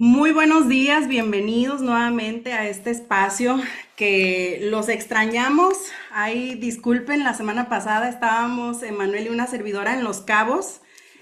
Muy buenos días, bienvenidos nuevamente a este espacio que los extrañamos. Ay, disculpen, la semana pasada estábamos Emanuel y una servidora en Los Cabos.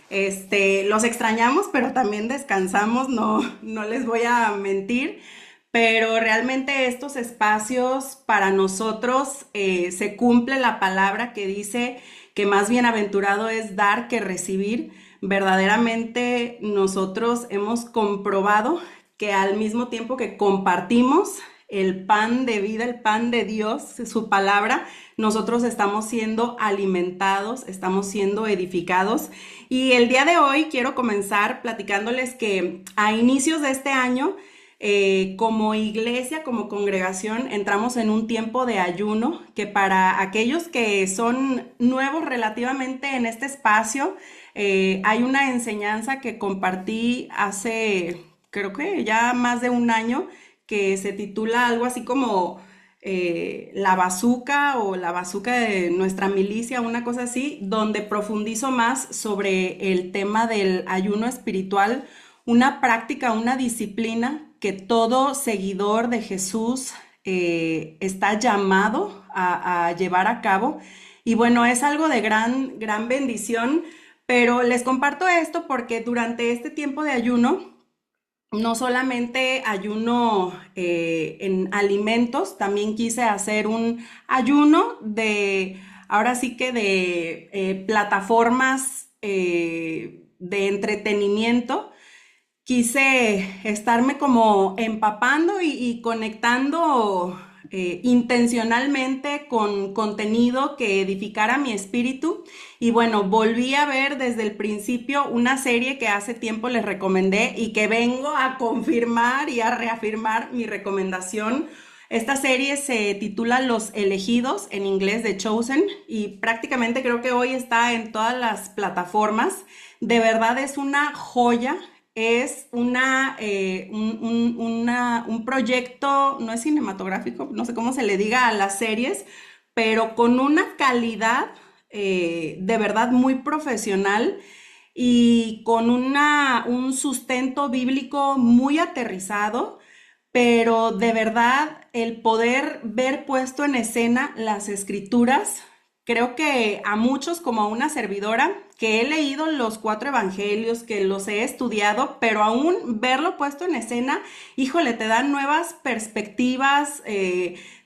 Los extrañamos, pero también descansamos, no les voy a mentir. Pero realmente estos espacios para nosotros se cumple la palabra que dice que más bienaventurado es dar que recibir. Verdaderamente nosotros hemos comprobado que al mismo tiempo que compartimos el pan de vida, el pan de Dios, su palabra, nosotros estamos siendo alimentados, estamos siendo edificados. Y el día de hoy quiero comenzar platicándoles que a inicios de este año, como iglesia, como congregación, entramos en un tiempo de ayuno que para aquellos que son nuevos relativamente en este espacio, hay una enseñanza que compartí hace, creo que ya más de un año, que se titula algo así como la bazuca o la bazuca de nuestra milicia, una cosa así, donde profundizo más sobre el tema del ayuno espiritual, una práctica, una disciplina que todo seguidor de Jesús está llamado a llevar a cabo. Y bueno, es algo de gran bendición, pero les comparto esto porque durante este tiempo de ayuno, no solamente ayuno en alimentos, también quise hacer un ayuno ahora sí que de plataformas de entretenimiento. Quise estarme como empapando y conectando intencionalmente con contenido que edificara mi espíritu. Y bueno, volví a ver desde el principio una serie que hace tiempo les recomendé y que vengo a confirmar y a reafirmar mi recomendación. Esta serie se titula Los Elegidos, en inglés The Chosen, y prácticamente creo que hoy está en todas las plataformas. De verdad es una joya, es un proyecto, no es cinematográfico, no sé cómo se le diga a las series, pero con una calidad de verdad muy profesional y con un sustento bíblico muy aterrizado, pero de verdad el poder ver puesto en escena las escrituras, creo que a muchos como a una servidora, que he leído los cuatro evangelios, que los he estudiado, pero aún verlo puesto en escena, híjole, te dan nuevas perspectivas,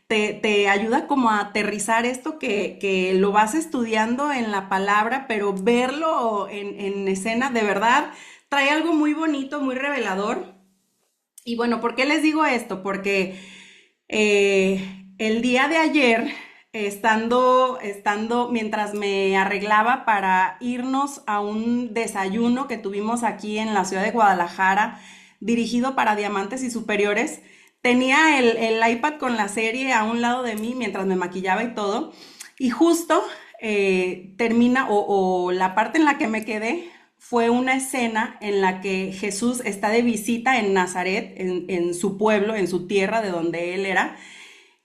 te ayuda como a aterrizar esto que lo vas estudiando en la palabra, pero verlo en escena de verdad trae algo muy bonito, muy revelador. Y bueno, ¿por qué les digo esto? Porque el día de ayer, mientras me arreglaba para irnos a un desayuno que tuvimos aquí en la ciudad de Guadalajara, dirigido para diamantes y superiores, tenía el iPad con la serie a un lado de mí mientras me maquillaba y todo, y justo termina, o la parte en la que me quedé, fue una escena en la que Jesús está de visita en Nazaret, en su pueblo, en su tierra de donde él era,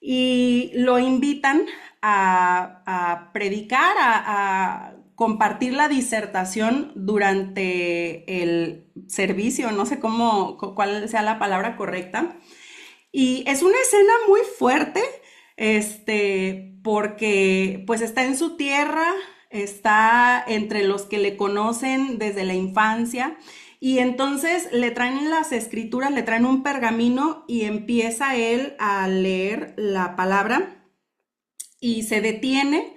y lo invitan a predicar, a compartir la disertación durante el servicio, no sé cuál sea la palabra correcta. Y es una escena muy fuerte, porque pues está en su tierra, está entre los que le conocen desde la infancia, y entonces le traen las escrituras, le traen un pergamino y empieza él a leer la palabra y se detiene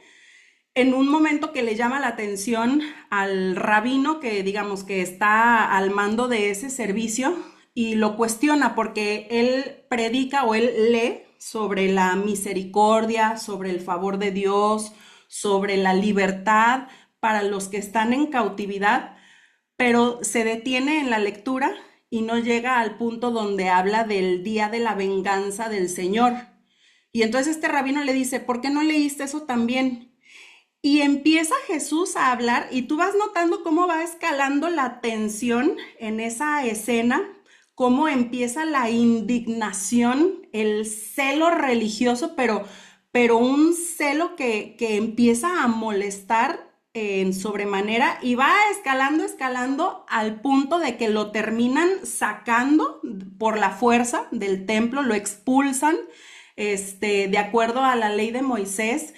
en un momento que le llama la atención al rabino que digamos que está al mando de ese servicio y lo cuestiona porque él predica o él lee sobre la misericordia, sobre el favor de Dios, sobre la libertad para los que están en cautividad, pero se detiene en la lectura y no llega al punto donde habla del día de la venganza del Señor. Y entonces este rabino le dice, ¿por qué no leíste eso también? Y empieza Jesús a hablar y tú vas notando cómo va escalando la tensión en esa escena, cómo empieza la indignación, el celo religioso, pero un celo que empieza a molestar en sobremanera y va escalando, escalando al punto de que lo terminan sacando por la fuerza del templo, lo expulsan, de acuerdo a la ley de Moisés.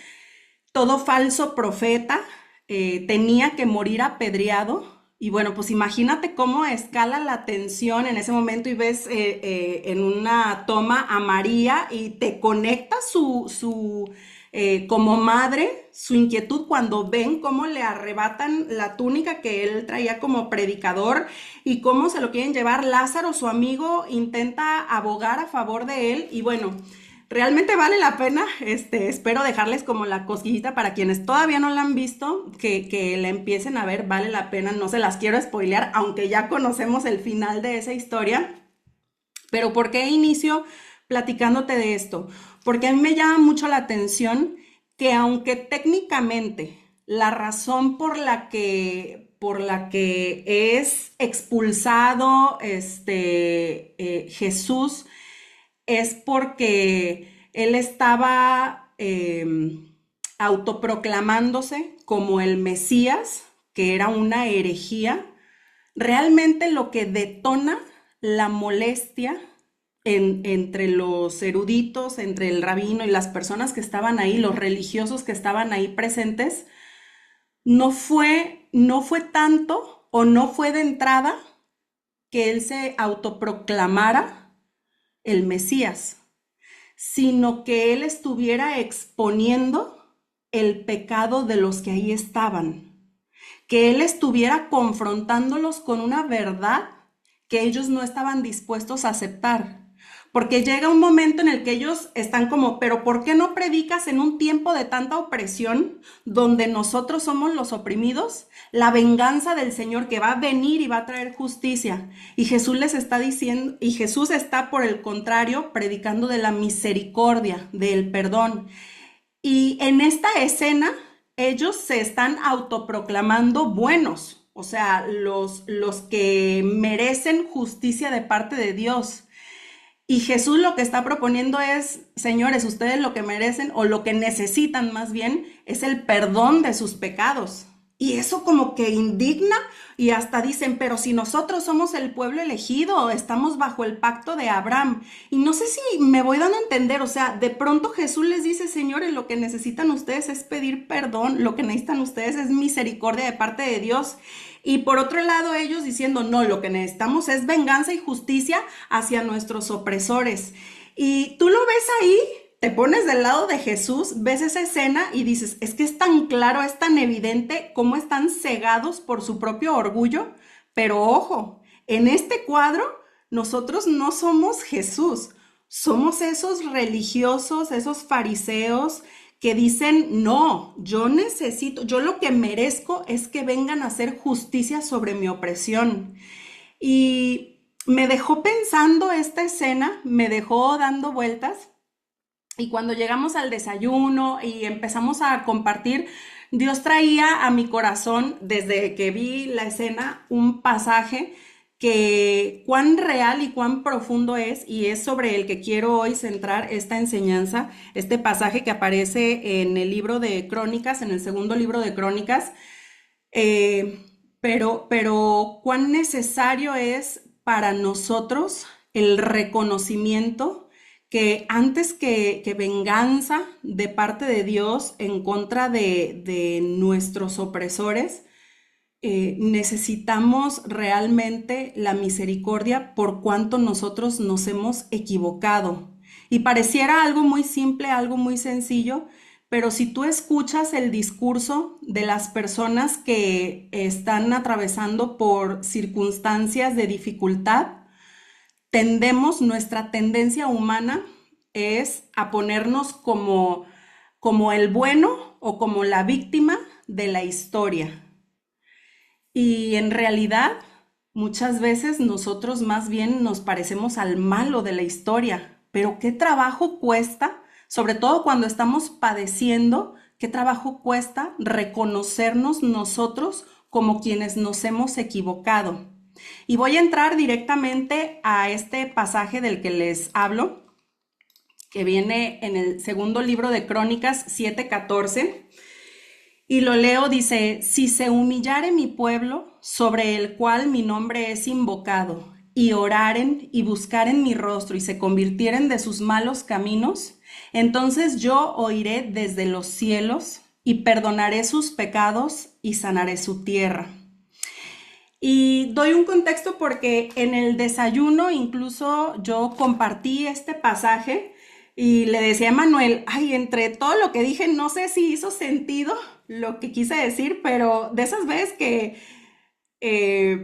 Todo falso profeta tenía que morir apedreado. Y bueno, pues imagínate cómo escala la tensión en ese momento y ves en una toma a María y te conecta como madre, su inquietud cuando ven cómo le arrebatan la túnica que él traía como predicador y cómo se lo quieren llevar. Lázaro, su amigo, intenta abogar a favor de él y bueno, realmente vale la pena, espero dejarles como la cosquillita para quienes todavía no la han visto, que la empiecen a ver, vale la pena, no se las quiero spoilear, aunque ya conocemos el final de esa historia. Pero ¿por qué inicio platicándote de esto? Porque a mí me llama mucho la atención que aunque técnicamente la razón por la que es expulsado Jesús es porque él estaba autoproclamándose como el Mesías, que era una herejía. Realmente lo que detona la molestia entre los eruditos, entre el rabino y las personas que estaban ahí, los religiosos que estaban ahí presentes, no fue tanto o no fue de entrada que él se autoproclamara el Mesías, sino que él estuviera exponiendo el pecado de los que ahí estaban, que él estuviera confrontándolos con una verdad que ellos no estaban dispuestos a aceptar. Porque llega un momento en el que ellos están como, pero ¿por qué no predicas en un tiempo de tanta opresión donde nosotros somos los oprimidos? La venganza del Señor que va a venir y va a traer justicia. Y Jesús les está diciendo, y Jesús está por el contrario predicando de la misericordia, del perdón. Y en esta escena, ellos se están autoproclamando buenos, o sea, los que merecen justicia de parte de Dios. Y Jesús lo que está proponiendo es, señores, ustedes lo que merecen o lo que necesitan más bien es el perdón de sus pecados. Y eso como que indigna y hasta dicen, pero si nosotros somos el pueblo elegido, estamos bajo el pacto de Abraham. Y no sé si me voy dando a entender, o sea, de pronto Jesús les dice, señores, lo que necesitan ustedes es pedir perdón, lo que necesitan ustedes es misericordia de parte de Dios. Y por otro lado, ellos diciendo, no, lo que necesitamos es venganza y justicia hacia nuestros opresores. Y tú lo ves ahí, te pones del lado de Jesús, ves esa escena y dices, es que es tan claro, es tan evidente cómo están cegados por su propio orgullo. Pero ojo, en este cuadro nosotros no somos Jesús, somos esos religiosos, esos fariseos que dicen, no, yo lo que merezco es que vengan a hacer justicia sobre mi opresión. Y me dejó pensando esta escena, me dejó dando vueltas. Y cuando llegamos al desayuno y empezamos a compartir, Dios traía a mi corazón, desde que vi la escena, un pasaje que cuán real y cuán profundo es, y es sobre el que quiero hoy centrar esta enseñanza, este pasaje que aparece en el libro de Crónicas, en el segundo libro de Crónicas, pero cuán necesario es para nosotros el reconocimiento que antes que venganza de parte de Dios en contra de nuestros opresores, necesitamos realmente la misericordia por cuanto nosotros nos hemos equivocado. Y pareciera algo muy simple, algo muy sencillo, pero si tú escuchas el discurso de las personas que están atravesando por circunstancias de dificultad, nuestra tendencia humana es a ponernos como el bueno o como la víctima de la historia. Y en realidad, muchas veces nosotros más bien nos parecemos al malo de la historia, pero qué trabajo cuesta, sobre todo cuando estamos padeciendo, qué trabajo cuesta reconocernos nosotros como quienes nos hemos equivocado. Y voy a entrar directamente a este pasaje del que les hablo, que viene en el segundo libro de Crónicas 7:14. Y lo leo, dice, si se humillare mi pueblo, sobre el cual mi nombre es invocado, y oraren y buscaren mi rostro y se convirtieren de sus malos caminos, entonces yo oiré desde los cielos y perdonaré sus pecados y sanaré su tierra. Y doy un contexto porque en el desayuno incluso yo compartí este pasaje y le decía a Manuel, ay, entre todo lo que dije, no sé si hizo sentido lo que quise decir, pero de esas veces que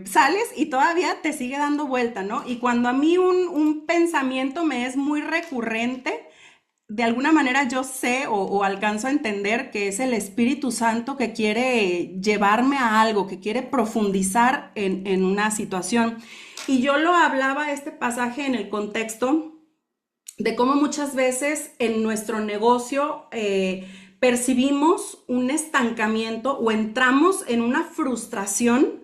sales y todavía te sigue dando vuelta, ¿no? Y cuando a mí un pensamiento me es muy recurrente, de alguna manera yo sé o alcanzo a entender que es el Espíritu Santo que quiere llevarme a algo, que quiere profundizar en una situación. Y yo lo hablaba este pasaje en el contexto de cómo muchas veces en nuestro negocio percibimos un estancamiento o entramos en una frustración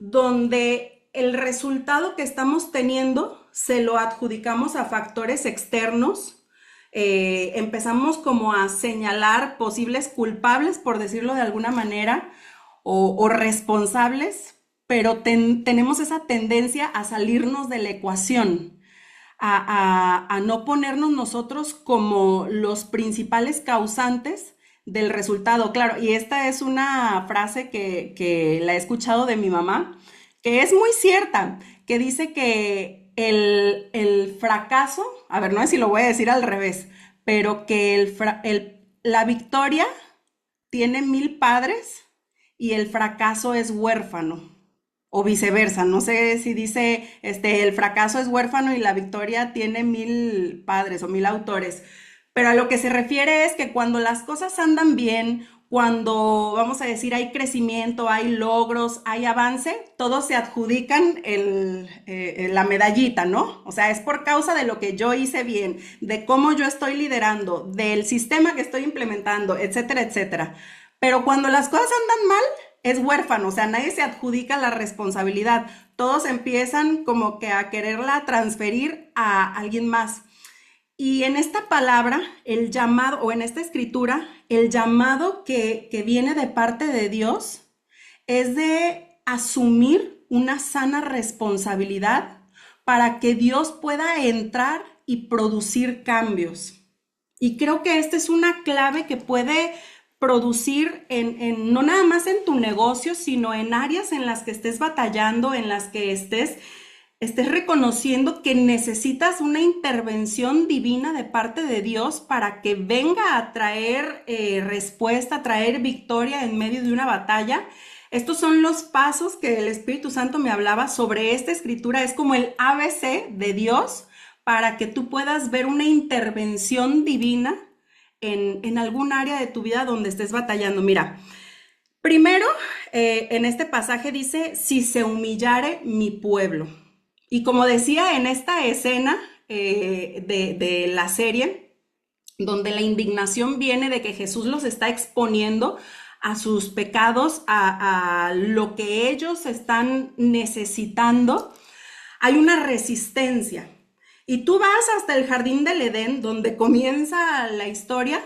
donde el resultado que estamos teniendo se lo adjudicamos a factores externos. Empezamos como a señalar posibles culpables, por decirlo de alguna manera, o responsables, pero tenemos esa tendencia a salirnos de la ecuación, a no ponernos nosotros como los principales causantes del resultado. Claro, y esta es una frase que la he escuchado de mi mamá, que es muy cierta, que dice que el fracaso, a ver, no sé si lo voy a decir al revés, pero que la victoria tiene 1000 padres y el fracaso es huérfano. O viceversa, no sé si dice, el fracaso es huérfano y la victoria tiene 1000 padres o 1000 autores, pero a lo que se refiere es que cuando las cosas andan bien, cuando, vamos a decir, hay crecimiento, hay logros, hay avance, todos se adjudican la medallita, ¿no? O sea, es por causa de lo que yo hice bien, de cómo yo estoy liderando, del sistema que estoy implementando, etcétera, etcétera. Pero cuando las cosas andan mal, es huérfano, o sea, nadie se adjudica la responsabilidad. Todos empiezan como que a quererla transferir a alguien más. Y en esta palabra, el llamado, o en esta escritura, el llamado que viene de parte de Dios es de asumir una sana responsabilidad para que Dios pueda entrar y producir cambios. Y creo que esta es una clave que puede producir no nada más en tu negocio, sino en áreas en las que estés batallando, en las que estés reconociendo que necesitas una intervención divina de parte de Dios para que venga a traer respuesta, a traer victoria en medio de una batalla. Estos son los pasos que el Espíritu Santo me hablaba sobre esta escritura. Es como el ABC de Dios para que tú puedas ver una intervención divina en algún área de tu vida donde estés batallando. Mira, primero en este pasaje dice, si se humillare mi pueblo. Y como decía en esta escena de la serie, donde la indignación viene de que Jesús los está exponiendo a sus pecados, a lo que ellos están necesitando, hay una resistencia. Y tú vas hasta el jardín del Edén, donde comienza la historia,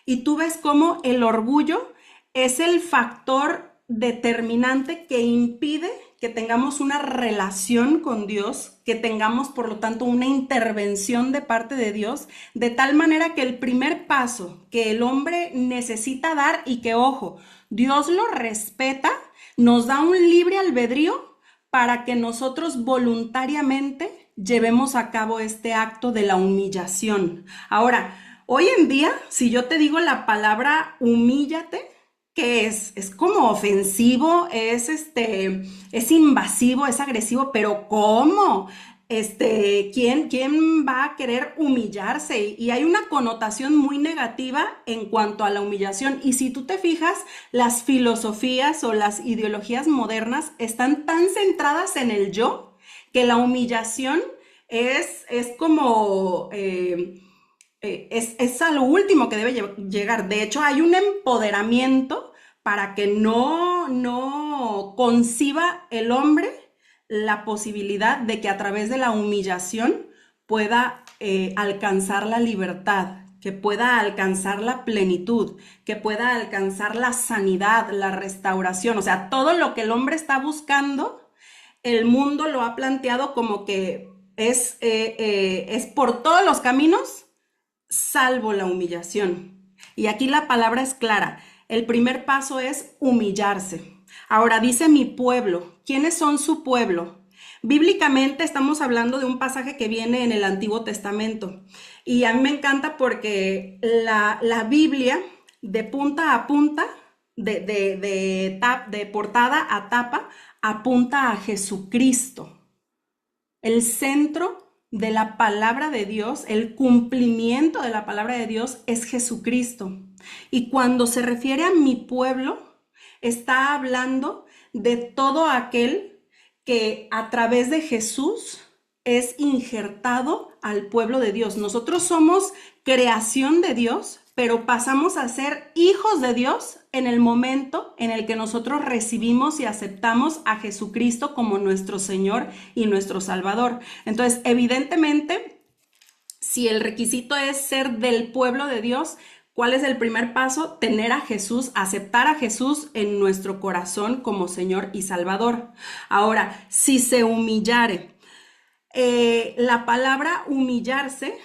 y tú ves cómo el orgullo es el factor determinante que impide que tengamos una relación con Dios, que tengamos, por lo tanto, una intervención de parte de Dios, de tal manera que el primer paso que el hombre necesita dar y que, ojo, Dios lo respeta, nos da un libre albedrío para que nosotros voluntariamente llevemos a cabo este acto de la humillación. Ahora, hoy en día, si yo te digo la palabra humíllate, ¿qué es? Es como ofensivo, es invasivo, es agresivo, pero ¿cómo? ¿Quién va a querer humillarse? Y hay una connotación muy negativa en cuanto a la humillación. Y si tú te fijas, las filosofías o las ideologías modernas están tan centradas en el yo que la humillación es como es a lo último que debe llegar. De hecho, hay un empoderamiento para que no conciba el hombre la posibilidad de que a través de la humillación pueda alcanzar la libertad. que pueda alcanzar la plenitud, que pueda alcanzar la sanidad, la restauración, o sea, todo lo que el hombre está buscando, el mundo lo ha planteado como que es por todos los caminos, salvo la humillación. Y aquí la palabra es clara. El primer paso es humillarse. Ahora dice mi pueblo. ¿Quiénes son su pueblo? Bíblicamente estamos hablando de un pasaje que viene en el Antiguo Testamento. Y a mí me encanta porque la Biblia, de punta a punta, de portada a tapa, apunta a Jesucristo. El centro de la palabra de Dios, el cumplimiento de la palabra de Dios es Jesucristo. Y cuando se refiere a mi pueblo, está hablando de todo aquel que a través de Jesús es injertado al pueblo de Dios. Nosotros somos creación de Dios, pero pasamos a ser hijos de Dios en el momento en el que nosotros recibimos y aceptamos a Jesucristo como nuestro Señor y nuestro Salvador. Entonces, evidentemente, si el requisito es ser del pueblo de Dios, ¿cuál es el primer paso? Tener a Jesús, aceptar a Jesús en nuestro corazón como Señor y Salvador. Ahora, si se humillare, la palabra humillarse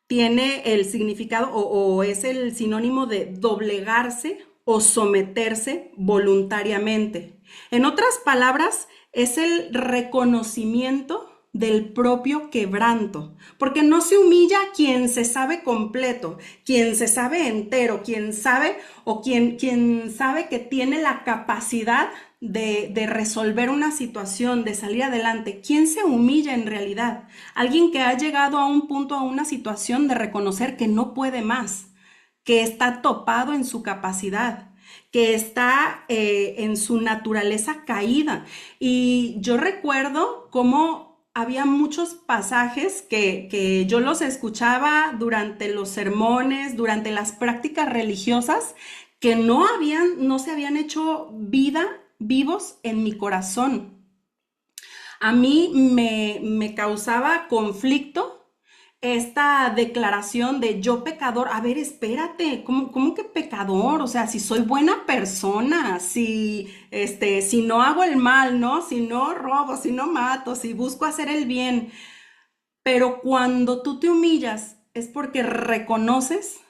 tiene el significado o es el sinónimo de doblegarse o someterse voluntariamente. En otras palabras, es el reconocimiento del propio quebranto, porque no se humilla quien se sabe completo, quien se sabe entero, quien sabe o quien sabe que tiene la capacidad de resolver una situación, de salir adelante. ¿Quién se humilla en realidad? Alguien que ha llegado a un punto, a una situación de reconocer que no puede más, que está topado en su capacidad, que está en su naturaleza caída. Y yo recuerdo cómo había muchos pasajes que yo los escuchaba durante los sermones, durante las prácticas religiosas, que no se habían hecho vivos en mi corazón. A mí me causaba conflicto esta declaración de yo pecador. A ver, espérate, ¿cómo que pecador? O sea, si soy buena persona, si no hago el mal, ¿no? Si no robo, si no mato, si busco hacer el bien. Pero cuando tú te humillas es porque reconoces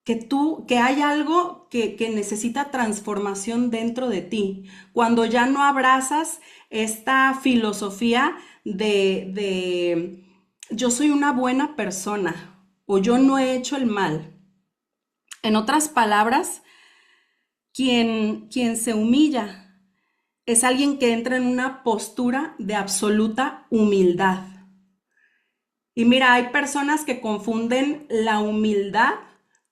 que hay algo que necesita transformación dentro de ti. Cuando ya no abrazas esta filosofía de yo soy una buena persona o yo no he hecho el mal. En otras palabras, quien se humilla es alguien que entra en una postura de absoluta humildad. Y mira, hay personas que confunden la humildad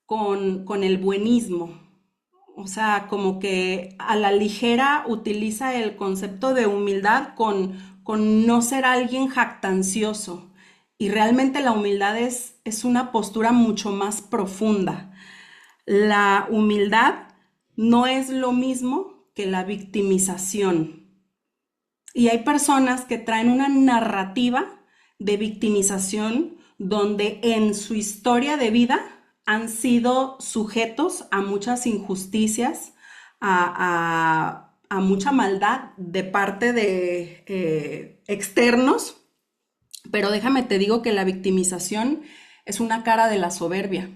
con el buenismo. O sea, como que a la ligera utiliza el concepto de humildad con no ser alguien jactancioso. Y realmente la humildad es una postura mucho más profunda. La humildad no es lo mismo que la victimización. Y hay personas que traen una narrativa de victimización donde en su historia de vida han sido sujetos a muchas injusticias, a mucha maldad de parte de externos, pero déjame te digo que la victimización es una cara de la soberbia.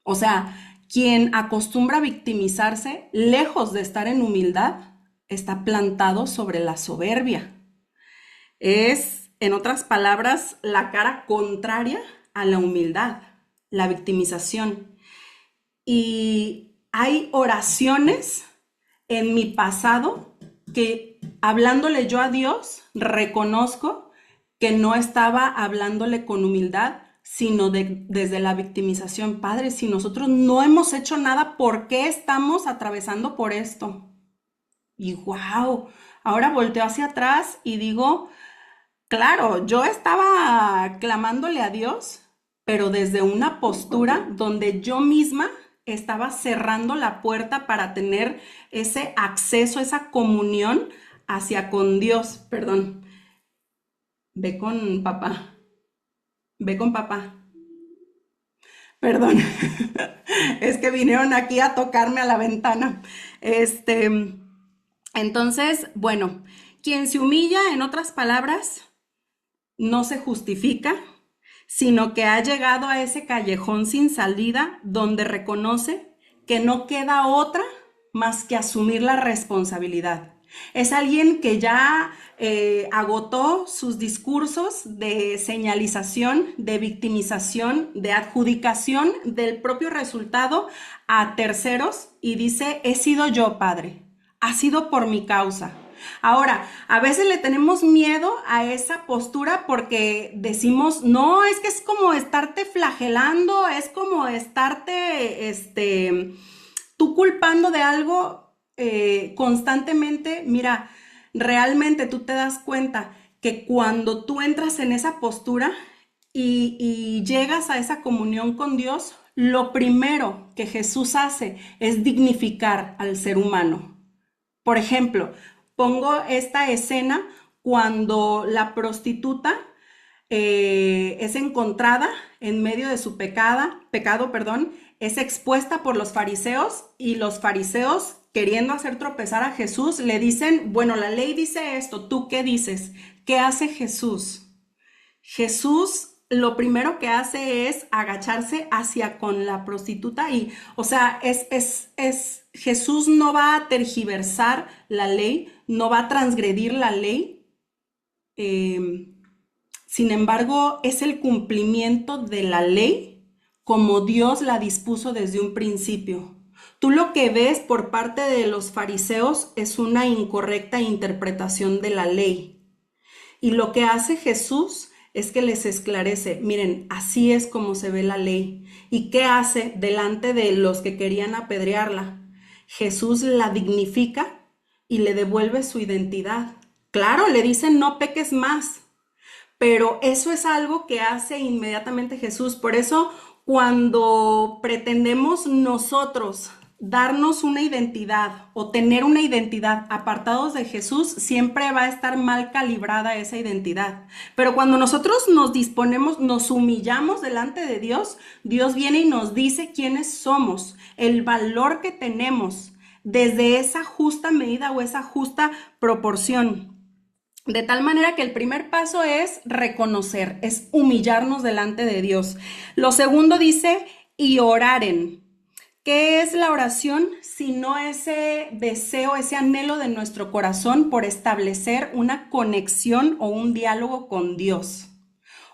O sea, quien acostumbra a victimizarse, lejos de estar en humildad, está plantado sobre la soberbia. Es, en otras palabras, la cara contraria a la humildad, la victimización. Y hay oraciones en mi pasado que hablándole yo a Dios, reconozco que no estaba hablándole con humildad, sino desde la victimización. Padre, si nosotros no hemos hecho nada, ¿por qué estamos atravesando por esto? Y wow, ahora volteo hacia atrás y digo, claro, yo estaba clamándole a Dios, pero desde una postura donde yo misma estaba cerrando la puerta para tener ese acceso, esa comunión hacia con Dios. Perdón, ve con papá, ve con papá. Perdón, es que vinieron aquí a tocarme a la ventana. Este, entonces, bueno, quien se humilla, en otras palabras, no se justifica, sino que ha llegado a ese callejón sin salida donde reconoce que no queda otra más que asumir la responsabilidad. Es alguien que ya agotó sus discursos de señalización, de victimización, de adjudicación del propio resultado a terceros y dice, he sido yo, Padre, ha sido por mi causa. Ahora, a veces le tenemos miedo a esa postura porque decimos, no, es que es como estarte flagelando, es como estarte, tú culpando de algo constantemente. Mira, realmente tú te das cuenta que cuando tú entras en esa postura y llegas a esa comunión con Dios, lo primero que Jesús hace es dignificar al ser humano. Por ejemplo, pongo esta escena cuando la prostituta es encontrada en medio de su pecado, perdón, es expuesta por los fariseos y los fariseos queriendo hacer tropezar a Jesús le dicen, bueno, la ley dice esto, ¿tú qué dices? ¿Qué hace Jesús? Jesús lo primero que hace es agacharse hacia con la prostituta y, o sea, Jesús no va a tergiversar la ley, no va a transgredir la ley, eh, sin embargo, es el cumplimiento de la ley como Dios la dispuso desde un principio. Tú lo que ves por parte de los fariseos es una incorrecta interpretación de la ley. Y lo que hace Jesús es que les esclarece, miren, así es como se ve la ley. ¿Y qué hace delante de los que querían apedrearla? Jesús la dignifica y le devuelve su identidad. Claro, le dicen no peques más, pero eso es algo que hace inmediatamente Jesús. Por eso, cuando pretendemos nosotros darnos una identidad o tener una identidad apartados de Jesús, siempre va a estar mal calibrada esa identidad. Pero cuando nosotros nos disponemos, nos humillamos delante de Dios, Dios viene y nos dice quiénes somos, el valor que tenemos desde esa justa medida o esa justa proporción. De tal manera que el primer paso es reconocer, es humillarnos delante de Dios. Lo segundo dice, y oraren. ¿Qué es la oración? Sino ese deseo, ese anhelo de nuestro corazón por establecer una conexión o un diálogo con Dios.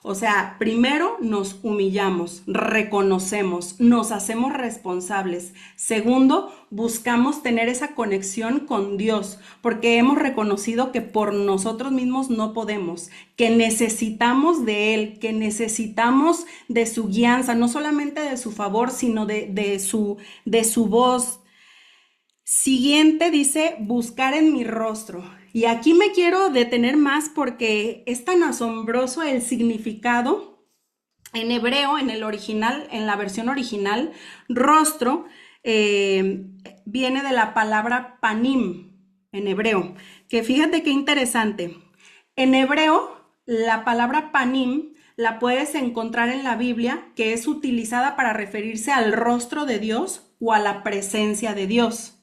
O sea, primero nos humillamos, reconocemos, nos hacemos responsables. Segundo, buscamos tener esa conexión con Dios, porque hemos reconocido que por nosotros mismos no podemos, que necesitamos de Él, que necesitamos de su guianza, no solamente de su favor, sino de su voz. Siguiente dice, buscar en mi rostro. Y aquí me quiero detener más porque es tan asombroso el significado. En hebreo, en el original, en la versión original, rostro viene de la palabra panim, en hebreo. Que fíjate qué interesante. En hebreo, la palabra panim la puedes encontrar en la Biblia, que es utilizada para referirse al rostro de Dios o a la presencia de Dios.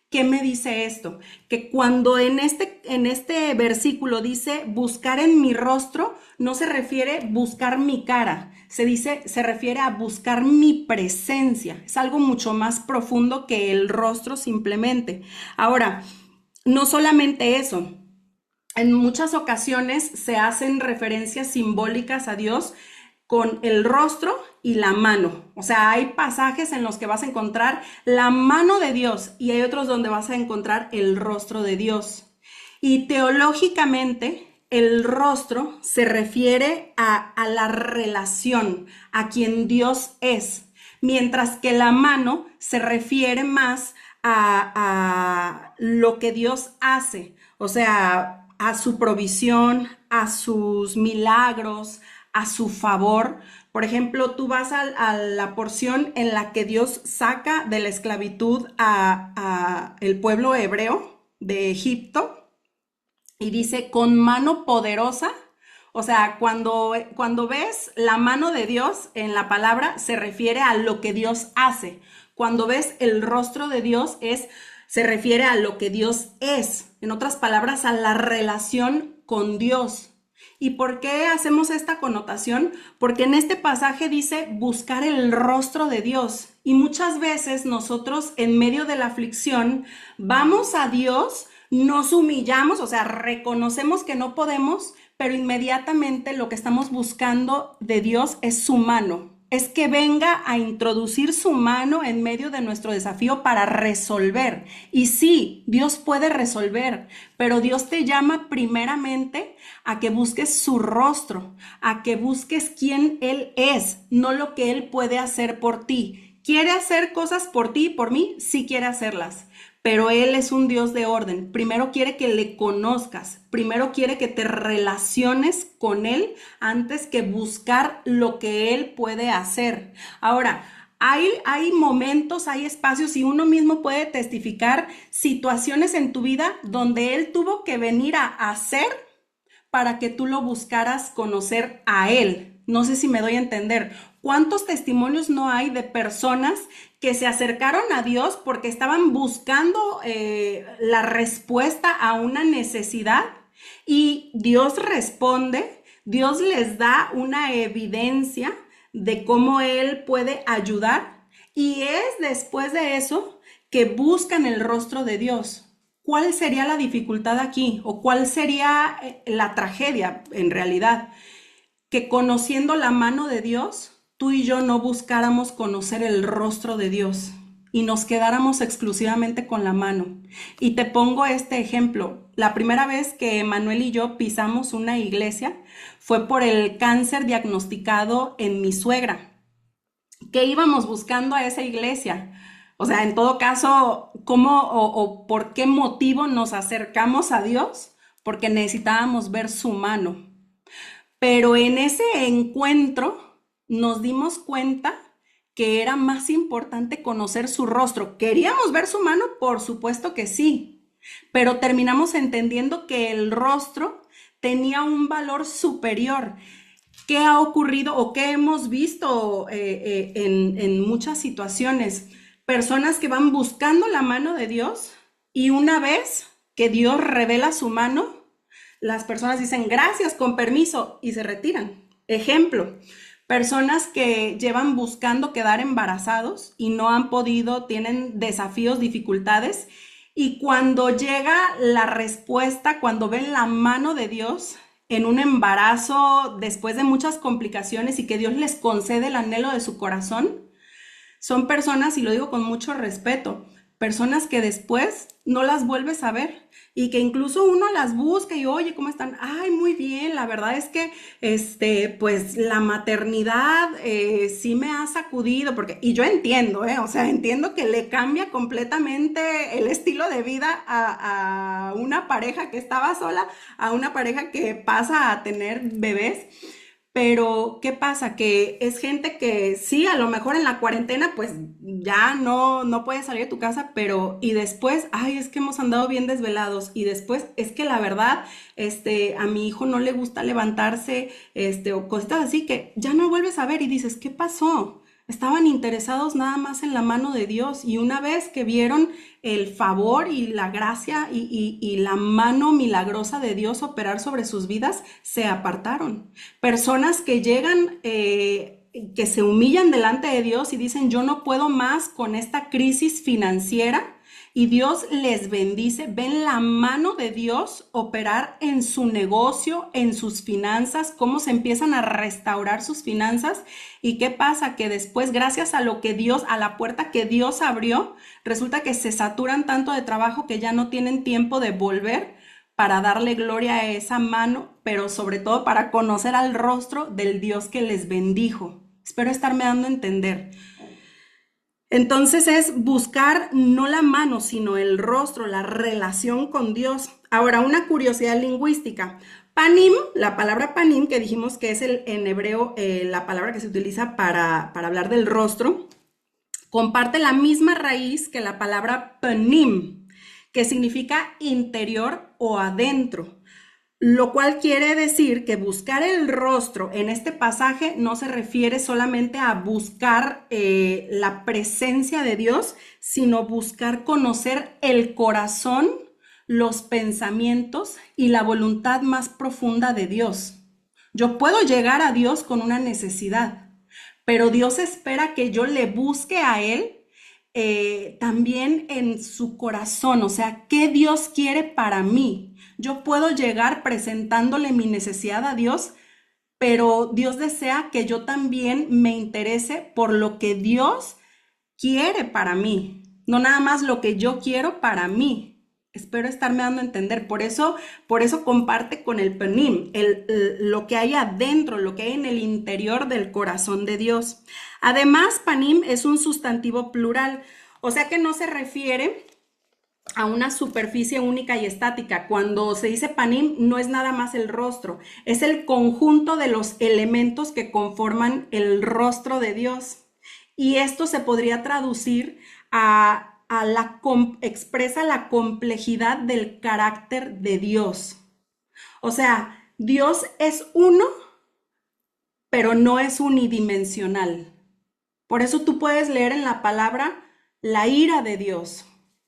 ¿Qué me dice esto? Que cuando en este versículo dice buscar en mi rostro, no se refiere buscar mi cara, se refiere a buscar mi presencia. Es algo mucho más profundo que el rostro simplemente. Ahora, no solamente eso. En muchas ocasiones se hacen referencias simbólicas a Dios con el rostro y la mano. O sea, hay pasajes en los que vas a encontrar la mano de Dios y hay otros donde vas a encontrar el rostro de Dios. Y teológicamente, el rostro se refiere a la relación, a quien Dios es, mientras que la mano se refiere más a lo que Dios hace, o sea, a su provisión, a sus milagros, a su favor. Por ejemplo, tú vas a la porción en la que Dios saca de la esclavitud a el pueblo hebreo de Egipto y dice, con mano poderosa O sea, cuando ves la mano de Dios en la palabra, se refiere a lo que Dios hace. Cuando ves el rostro de Dios, se refiere a lo que Dios es. En otras palabras, a la relación con Dios. ¿Y por qué hacemos esta connotación? Porque en este pasaje dice buscar el rostro de Dios. Y muchas veces nosotros en medio de la aflicción vamos a Dios, nos humillamos, o sea, reconocemos que no podemos, pero inmediatamente lo que estamos buscando de Dios es su mano. Es que venga a introducir su mano en medio de nuestro desafío para resolver. Y sí, Dios puede resolver, pero Dios te llama primeramente a que busques su rostro, a que busques quién Él es, no lo que Él puede hacer por ti. ¿Quiere hacer cosas por ti y por mí? Sí quiere hacerlas, pero Él es un Dios de orden. Primero quiere que le conozcas, primero quiere que te relaciones con Él antes que buscar lo que Él puede hacer. Ahora, hay momentos, hay espacios y uno mismo puede testificar situaciones en tu vida donde Él tuvo que venir a hacer para que tú lo buscaras conocer a Él. No sé si me doy a entender. ¿Cuántos testimonios no hay de personas que se acercaron a Dios porque estaban buscando la respuesta a una necesidad y Dios responde, Dios les da una evidencia de cómo Él puede ayudar y es después de eso que buscan el rostro de Dios? ¿Cuál sería la dificultad aquí? ¿O cuál sería la tragedia en realidad? Que conociendo la mano de Dios, tú y yo no buscáramos conocer el rostro de Dios y nos quedáramos exclusivamente con la mano. Y te pongo este ejemplo. La primera vez que Manuel y yo pisamos una iglesia fue por el cáncer diagnosticado en mi suegra. ¿Qué íbamos buscando a esa iglesia? O sea, en todo caso, ¿cómo o por qué motivo nos acercamos a Dios? Porque necesitábamos ver su mano. Pero en ese encuentro nos dimos cuenta que era más importante conocer su rostro. ¿Queríamos ver su mano? Por supuesto que sí, pero terminamos entendiendo que el rostro tenía un valor superior. ¿Qué ha ocurrido o qué hemos visto en muchas situaciones? Personas que van buscando la mano de Dios y una vez que Dios revela su mano, las personas dicen gracias, con permiso y se retiran. Ejemplo, personas que llevan buscando quedar embarazados y no han podido, tienen desafíos, dificultades y cuando llega la respuesta, cuando ven la mano de Dios en un embarazo después de muchas complicaciones y que Dios les concede el anhelo de su corazón, son personas, y lo digo con mucho respeto, personas que después no las vuelves a ver y que incluso uno las busca y oye, ¿cómo están? Ay, muy bien, la verdad es que pues la maternidad sí me ha sacudido, porque, y yo entiendo, o sea, entiendo que le cambia completamente el estilo de vida a una pareja que estaba sola, a una pareja que pasa a tener bebés. Pero, ¿qué pasa? Que es gente que sí, a lo mejor en la cuarentena, pues ya no puedes salir de tu casa, pero y después, ay, es que hemos andado bien desvelados, y después es que la verdad, a mi hijo no le gusta levantarse, o cositas así que ya no vuelves a ver y dices, ¿qué pasó? Estaban interesados nada más en la mano de Dios y una vez que vieron el favor y la gracia y la mano milagrosa de Dios operar sobre sus vidas, se apartaron. Personas que llegan, que se humillan delante de Dios y dicen, yo no puedo más con esta crisis financiera. Y Dios les bendice, ven la mano de Dios operar en su negocio, en sus finanzas, cómo se empiezan a restaurar sus finanzas. ¿Y qué pasa? Que después, gracias a lo que Dios, a la puerta que Dios abrió, resulta que se saturan tanto de trabajo que ya no tienen tiempo de volver para darle gloria a esa mano, pero sobre todo para conocer al rostro del Dios que les bendijo. Espero estarme dando a entender. Entonces es buscar no la mano, sino el rostro, la relación con Dios. Ahora, una curiosidad lingüística. Panim, la palabra panim, que dijimos que es en hebreo la palabra que se utiliza para hablar del rostro, comparte la misma raíz que la palabra panim, que significa interior o adentro. Lo cual quiere decir que buscar el rostro en este pasaje no se refiere solamente a buscar la presencia de Dios, sino buscar conocer el corazón, los pensamientos y la voluntad más profunda de Dios. Yo puedo llegar a Dios con una necesidad, pero Dios espera que yo le busque a Él también en su corazón, o sea, ¿qué Dios quiere para mí? Yo puedo llegar presentándole mi necesidad a Dios, pero Dios desea que yo también me interese por lo que Dios quiere para mí, no nada más lo que yo quiero para mí. Espero estarme dando a entender. Por eso comparte con el Panim, lo que hay adentro, lo que hay en el interior del corazón de Dios. Además, Panim es un sustantivo plural, o sea que no se refiere a una superficie única y estática. Cuando se dice Panim, no es nada más el rostro, es el conjunto de los elementos que conforman el rostro de Dios. Y esto se podría traducir expresa la complejidad del carácter de Dios. O sea, Dios es uno, pero no es unidimensional. Por eso tú puedes leer en la palabra la ira de Dios,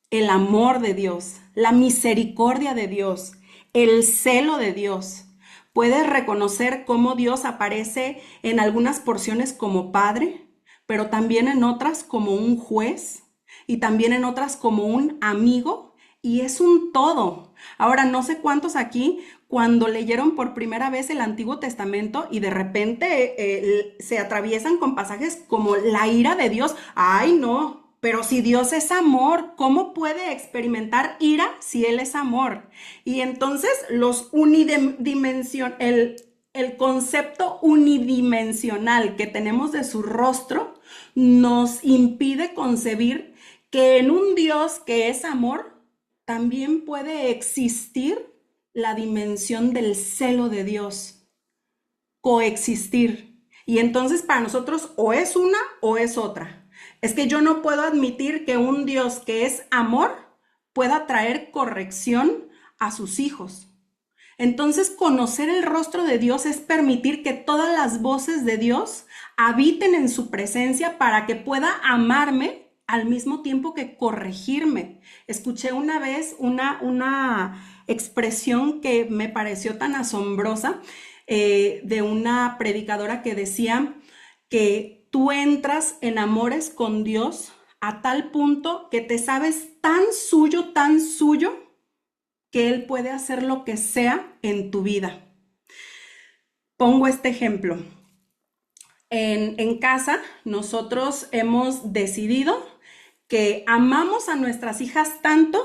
el amor de Dios, la misericordia de Dios, el celo de Dios. Puedes reconocer cómo Dios aparece en algunas porciones como Padre, pero también en otras como un juez y también en otras como un amigo, y es un todo. Ahora, no sé cuántos aquí, cuando leyeron por primera vez el Antiguo Testamento y de repente se atraviesan con pasajes como la ira de Dios. Ay, no, pero si Dios es amor, ¿cómo puede experimentar ira si Él es amor? Y entonces el concepto unidimensional que tenemos de su rostro nos impide concebir que en un Dios que es amor también puede existir la dimensión del celo de Dios, coexistir. Y entonces para nosotros o es una o es otra. Es que yo no puedo admitir que un Dios que es amor pueda traer corrección a sus hijos. Entonces, conocer el rostro de Dios es permitir que todas las voces de Dios habiten en su presencia para que pueda amarme al mismo tiempo que corregirme. Escuché una vez una expresión que me pareció tan asombrosa de una predicadora que decía que tú entras en amores con Dios a tal punto que te sabes tan suyo, que Él puede hacer lo que sea en tu vida. Pongo este ejemplo. En casa, nosotros hemos decidido que amamos a nuestras hijas tanto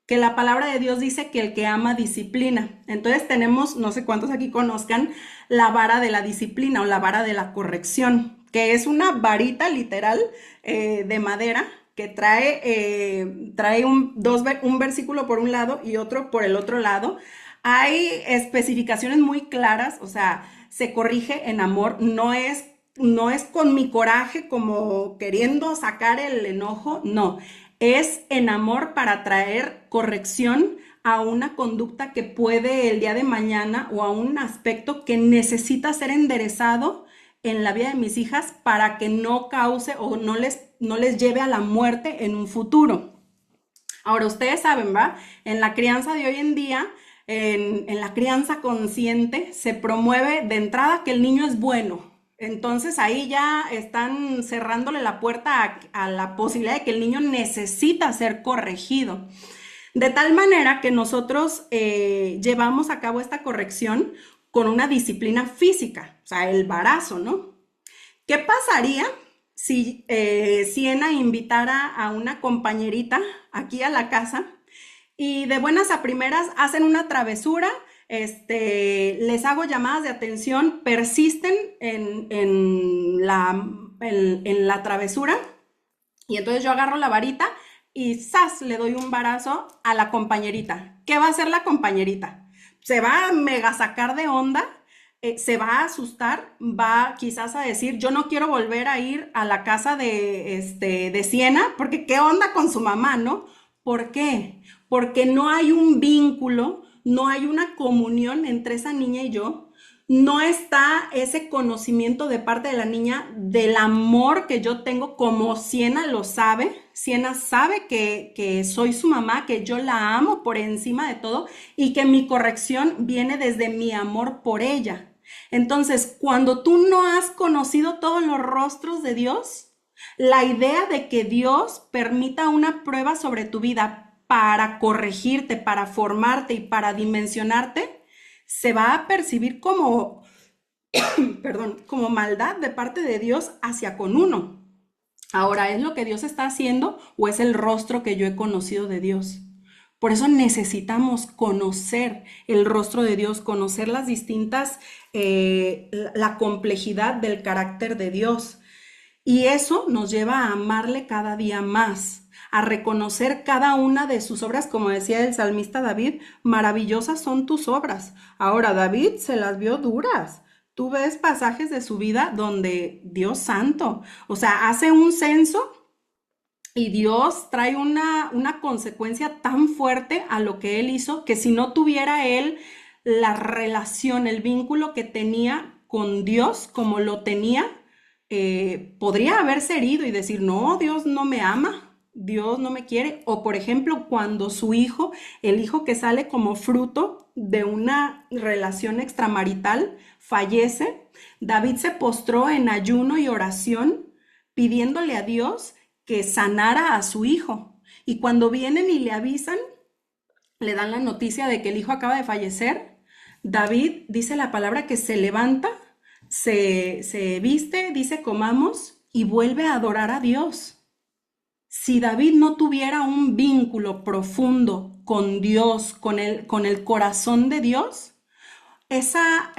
que la palabra de Dios dice que el que ama disciplina. Entonces tenemos, no sé cuántos aquí conozcan, la vara de la disciplina o la vara de la corrección, que es una varita literal de madera que trae un versículo por un lado y otro por el otro lado. Hay especificaciones muy claras, o sea, se corrige en amor, no es con mi coraje como queriendo sacar el enojo, no, es en amor para traer corrección a una conducta que puede el día de mañana o a un aspecto que necesita ser enderezado en la vida de mis hijas para que no cause o no les lleve a la muerte en un futuro. Ahora, ustedes saben, ¿va? En la crianza de hoy en día, en la crianza consciente, se promueve de entrada que el niño es bueno. Entonces ahí ya están cerrándole la puerta a la posibilidad de que el niño necesita ser corregido. De tal manera que nosotros llevamos a cabo esta corrección con una disciplina física, o sea, el varazo, ¿no? ¿Qué pasaría si Siena invitara a una compañerita aquí a la casa y de buenas a primeras hacen una travesura? Les hago llamadas de atención, persisten en la travesura, y entonces yo agarro la varita y ¡zas! Le doy un varazo a la compañerita. ¿Qué va a hacer la compañerita? Se va a mega sacar de onda, se va a asustar, va quizás a decir, yo no quiero volver a ir a la casa de Siena, porque qué onda con su mamá, ¿no? ¿Por qué? Porque no hay un vínculo, no hay una comunión entre esa niña y yo, no está ese conocimiento de parte de la niña del amor que yo tengo, como Siena lo sabe. Siena sabe que soy su mamá, que yo la amo por encima de todo y que mi corrección viene desde mi amor por ella. Entonces, cuando tú no has conocido todos los rostros de Dios, la idea de que Dios permita una prueba sobre tu vida para corregirte, para formarte y para dimensionarte, se va a percibir como, perdón, como maldad de parte de Dios hacia con uno. Ahora, ¿es lo que Dios está haciendo o es el rostro que yo he conocido de Dios? Por eso necesitamos conocer el rostro de Dios, conocer las distintas, la complejidad del carácter de Dios. Y eso nos lleva a amarle cada día más, a reconocer cada una de sus obras, como decía el salmista David, maravillosas son tus obras. Ahora, David se las vio duras. Tú ves pasajes de su vida donde Dios santo, o sea, hace un censo y Dios trae una consecuencia tan fuerte a lo que él hizo que si no tuviera él la relación, el vínculo que tenía con Dios como lo tenía, podría haberse herido y decir, no, Dios no me ama, Dios no me quiere. O por ejemplo, cuando su hijo, el hijo que sale como fruto de una relación extramarital, fallece, David se postró en ayuno y oración pidiéndole a Dios que sanara a su hijo. Y cuando vienen y le avisan, le dan la noticia de que el hijo acaba de fallecer, David dice la palabra que se levanta, se viste, dice comamos y vuelve a adorar a Dios. Si David no tuviera un vínculo profundo con Dios, con el corazón de Dios, esa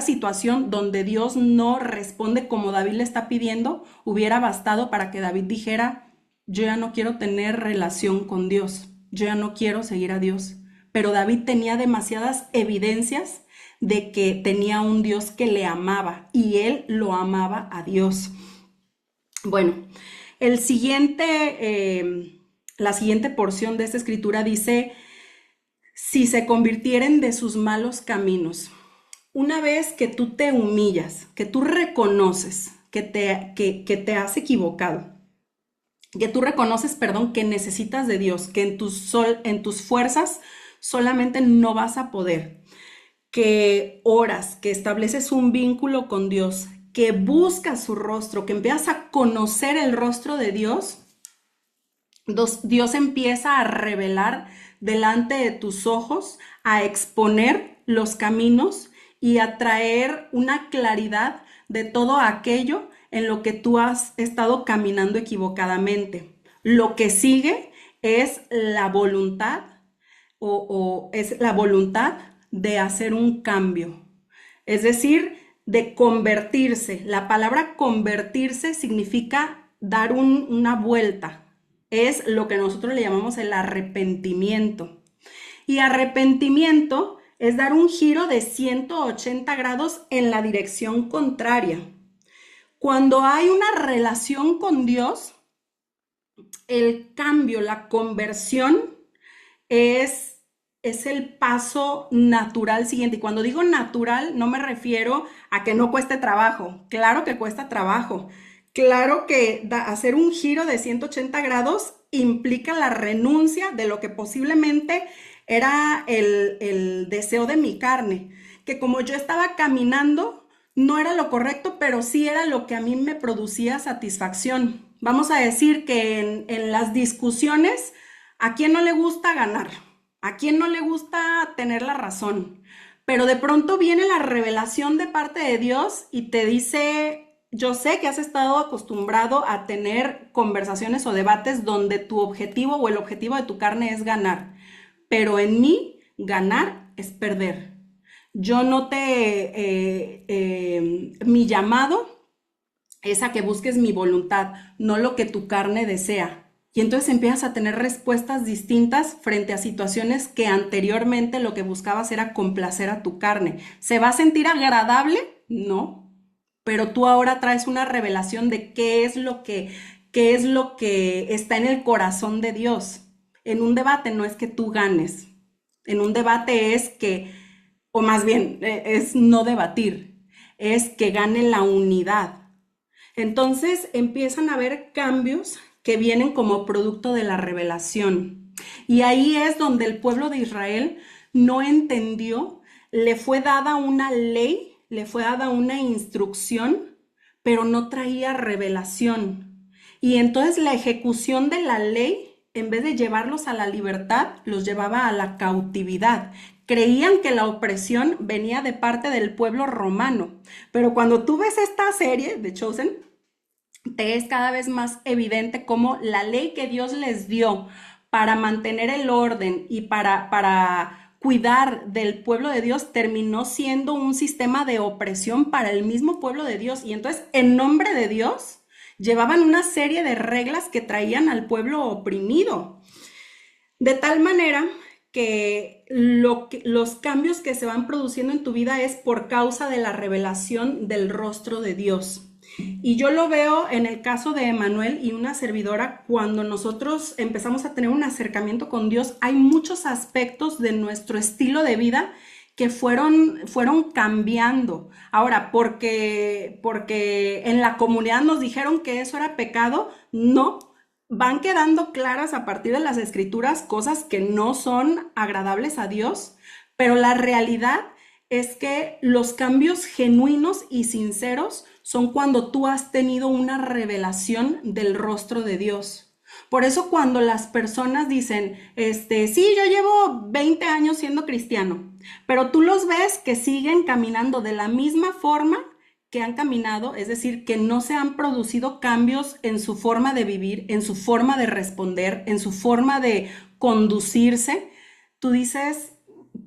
situación donde Dios no responde como David le está pidiendo, hubiera bastado para que David dijera, yo ya no quiero tener relación con Dios, yo ya no quiero seguir a Dios. Pero David tenía demasiadas evidencias de que tenía un Dios que le amaba y él lo amaba a Dios. Bueno, el la siguiente porción de esta escritura dice, si se convirtieren de sus malos caminos. Una vez que tú te humillas, que tú reconoces que te has equivocado, que tú reconoces, perdón, que necesitas de Dios, que en tus fuerzas solamente no vas a poder, que oras, que estableces un vínculo con Dios, que buscas su rostro, que empiezas a conocer el rostro de Dios, Dios empieza a revelar delante de tus ojos, a exponer los caminos y a traer una claridad de todo aquello en lo que tú has estado caminando equivocadamente. Lo que sigue es la voluntad o es la voluntad de hacer un cambio, es decir, de convertirse. La palabra convertirse significa dar una vuelta, es lo que nosotros le llamamos el arrepentimiento. Y arrepentimiento es dar un giro de 180 grados en la dirección contraria. Cuando hay una relación con Dios, el cambio, la conversión es el paso natural siguiente. Y cuando digo natural, no me refiero a que no cueste trabajo. Claro que cuesta trabajo. Claro que hacer un giro de 180 grados implica la renuncia de lo que posiblemente era el deseo de mi carne, que como yo estaba caminando, no era lo correcto, pero sí era lo que a mí me producía satisfacción. Vamos a decir que en las discusiones, ¿a quién no le gusta ganar? ¿A quién no le gusta tener la razón? Pero de pronto viene la revelación de parte de Dios y te dice, yo sé que has estado acostumbrado a tener conversaciones o debates donde tu objetivo o el objetivo de tu carne es ganar, pero en mí ganar es perder. Yo no mi llamado es a que busques mi voluntad, no lo que tu carne desea. Y entonces empiezas a tener respuestas distintas frente a situaciones que anteriormente lo que buscabas era complacer a tu carne. ¿Se va a sentir agradable? No. Pero tú ahora traes una revelación de qué es lo que está en el corazón de Dios. En un debate no es que tú ganes, en un debate es que, o más bien, es no debatir, es que gane la unidad. Entonces empiezan a haber cambios que vienen como producto de la revelación. Y ahí es donde el pueblo de Israel no entendió, le fue dada una ley, le fue dada una instrucción, pero no traía revelación. Y entonces la ejecución de la ley, en vez de llevarlos a la libertad, los llevaba a la cautividad. Creían que la opresión venía de parte del pueblo romano, pero cuando tú ves esta serie de Chosen, te es cada vez más evidente cómo la ley que Dios les dio para mantener el orden y para cuidar del pueblo de Dios terminó siendo un sistema de opresión para el mismo pueblo de Dios. Y entonces, en nombre de Dios, llevaban una serie de reglas que traían al pueblo oprimido. De tal manera que los cambios que se van produciendo en tu vida es por causa de la revelación del rostro de Dios. Y yo lo veo en el caso de Emanuel y una servidora, cuando nosotros empezamos a tener un acercamiento con Dios, hay muchos aspectos de nuestro estilo de vida que fueron cambiando. Ahora, porque en la comunidad nos dijeron que eso era pecado, no, van quedando claras a partir de las escrituras cosas que no son agradables a Dios, pero la realidad es que los cambios genuinos y sinceros son cuando tú has tenido una revelación del rostro de Dios. Por eso cuando las personas dicen, sí, yo llevo 20 años siendo cristiano, pero tú los ves que siguen caminando de la misma forma que han caminado, es decir, que no se han producido cambios en su forma de vivir, en su forma de responder, en su forma de conducirse, tú dices,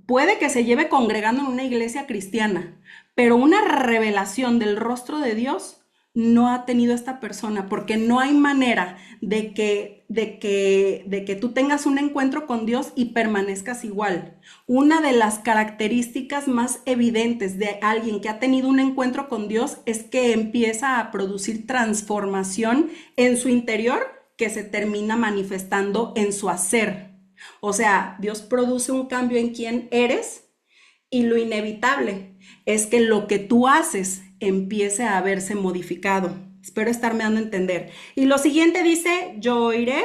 puede que se lleve congregando en una iglesia cristiana, pero una revelación del rostro de Dios no ha tenido esta persona, porque no hay manera de que tú tengas un encuentro con Dios y permanezcas igual. Una de las características más evidentes de alguien que ha tenido un encuentro con Dios es que empieza a producir transformación en su interior que se termina manifestando en su hacer. O sea, Dios produce un cambio en quién eres y lo inevitable es que lo que tú haces empiece a verse modificado. Espero estarme dando a entender. Y lo siguiente dice, yo oiré,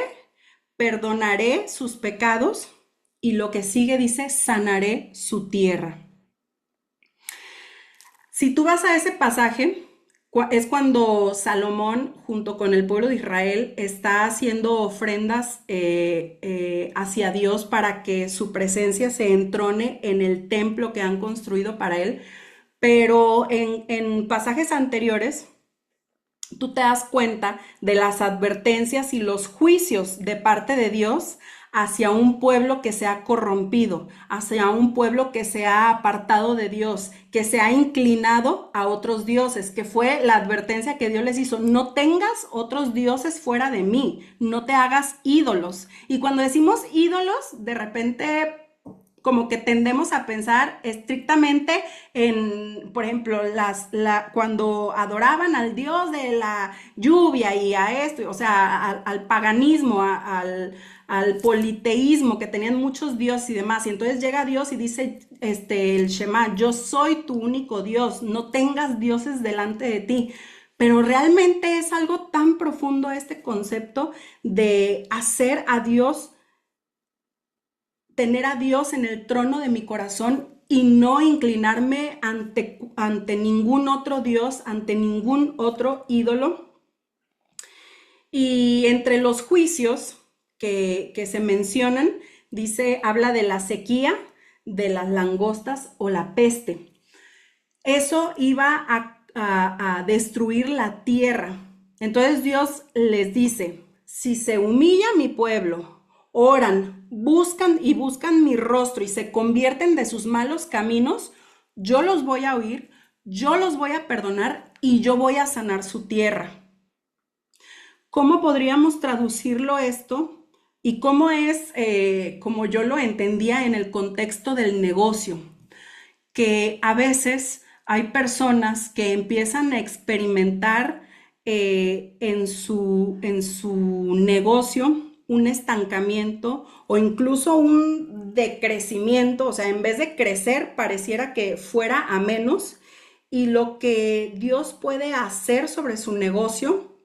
perdonaré sus pecados. Y lo que sigue dice, sanaré su tierra. Si tú vas a ese pasaje, es cuando Salomón, junto con el pueblo de Israel, está haciendo ofrendas hacia Dios para que su presencia se entrone en el templo que han construido para él. Pero en pasajes anteriores, tú te das cuenta de las advertencias y los juicios de parte de Dios hacia un pueblo que se ha corrompido, hacia un pueblo que se ha apartado de Dios, que se ha inclinado a otros dioses, que fue la advertencia que Dios les hizo: no tengas otros dioses fuera de mí, no te hagas ídolos. Y cuando decimos ídolos, de repente como que tendemos a pensar estrictamente en, por ejemplo, cuando adoraban al dios de la lluvia y a esto, o sea, al paganismo, al politeísmo, que tenían muchos dioses y demás. Y entonces llega Dios y dice, el Shema, yo soy tu único Dios, no tengas dioses delante de ti. Pero realmente es algo tan profundo este concepto de hacer a Dios, tener a Dios en el trono de mi corazón y no inclinarme ante ningún otro Dios, ante ningún otro ídolo. Y entre los juicios que se mencionan, habla de la sequía, de las langostas o la peste. Eso iba a destruir la tierra. Entonces Dios les dice, si se humilla mi pueblo, oran, buscan mi rostro y se convierten de sus malos caminos, yo los voy a oír, yo los voy a perdonar y yo voy a sanar su tierra. ¿Cómo podríamos traducirlo esto? Y cómo es, como yo lo entendía en el contexto del negocio, que a veces hay personas que empiezan a experimentar en su negocio un estancamiento o incluso un decrecimiento, o sea, en vez de crecer, pareciera que fuera a menos. Y lo que Dios puede hacer sobre su negocio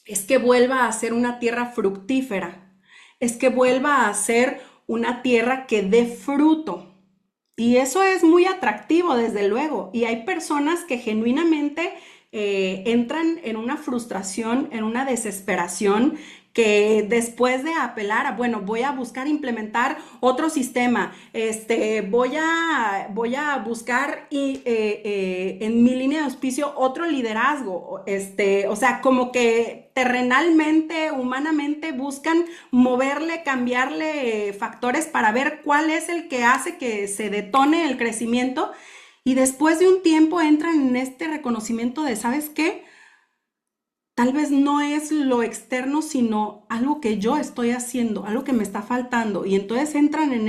es que vuelva a ser una tierra fructífera, es que vuelva a ser una tierra que dé fruto. Y eso es muy atractivo, desde luego. Y hay personas que genuinamente entran en una frustración, en una desesperación, que después de apelar a, bueno, voy a buscar implementar otro sistema, voy a buscar en mi línea de auspicio otro liderazgo, o sea, como que terrenalmente, humanamente buscan moverle, cambiarle factores para ver cuál es el que hace que se detone el crecimiento, y después de un tiempo entran en este reconocimiento de, ¿sabes qué? Tal vez no es lo externo, sino algo que yo estoy haciendo, algo que me está faltando. Y entonces entran en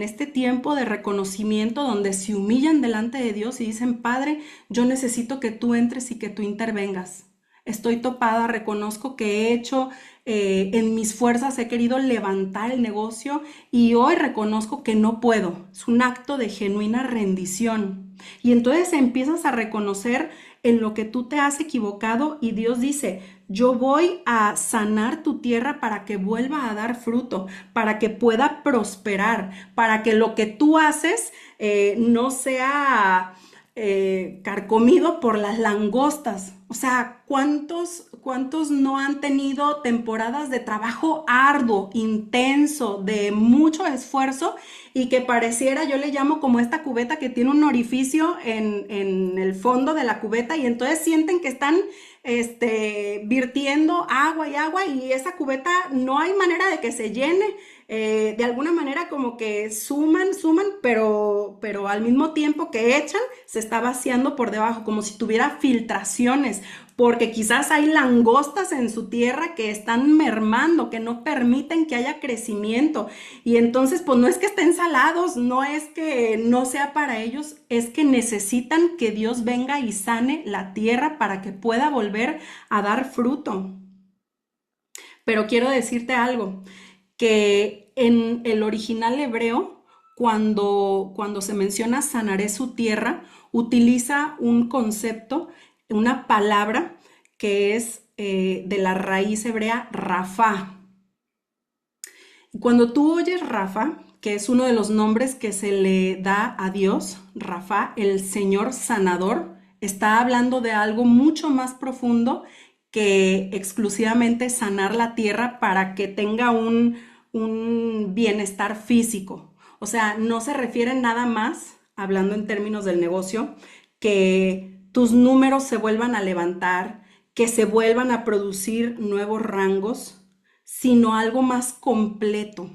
este tiempo de reconocimiento donde se humillan delante de Dios y dicen, Padre, yo necesito que tú entres y que tú intervengas. Estoy topada, reconozco que he hecho, en mis fuerzas he querido levantar el negocio y hoy reconozco que no puedo. Es un acto de genuina rendición. Y entonces empiezas a reconocer en lo que tú te has equivocado y Dios dice, yo voy a sanar tu tierra para que vuelva a dar fruto, para que pueda prosperar, para que lo que tú haces no sea carcomido por las langostas. O sea, ¿cuántos no han tenido temporadas de trabajo arduo, intenso, de mucho esfuerzo y que pareciera, yo le llamo como esta cubeta que tiene un orificio en el fondo de la cubeta y entonces sienten que están virtiendo agua y esa cubeta no hay manera de que se llene? De alguna manera como que suman, pero al mismo tiempo que echan, se está vaciando por debajo, como si tuviera filtraciones, porque quizás hay langostas en su tierra que están mermando, que no permiten que haya crecimiento. Y entonces, pues no es que estén salados, no es que no sea para ellos, es que necesitan que Dios venga y sane la tierra para que pueda volver a dar fruto. Pero quiero decirte algo, que en el original hebreo, cuando se menciona sanaré su tierra, utiliza un concepto, una palabra que es de la raíz hebrea Rafa. Cuando tú oyes Rafa, que es uno de los nombres que se le da a Dios, Rafa, el Señor sanador, está hablando de algo mucho más profundo que exclusivamente sanar la tierra para que tenga un bienestar físico. O sea, no se refiere nada más, hablando en términos del negocio, que tus números se vuelvan a levantar, que se vuelvan a producir nuevos rangos, sino algo más completo.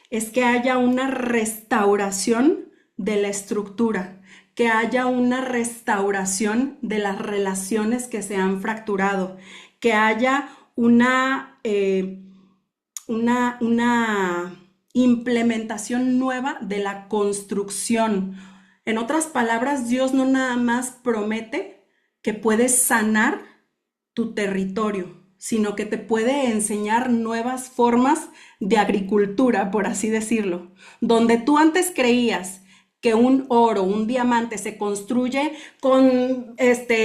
Es que haya una restauración de la estructura, que haya una restauración de las relaciones que se han fracturado, que haya una implementación nueva de la construcción. En otras palabras, Dios no nada más promete que puedes sanar tu territorio, sino que te puede enseñar nuevas formas de agricultura, por así decirlo. Donde tú antes creías que un oro, un diamante se construye con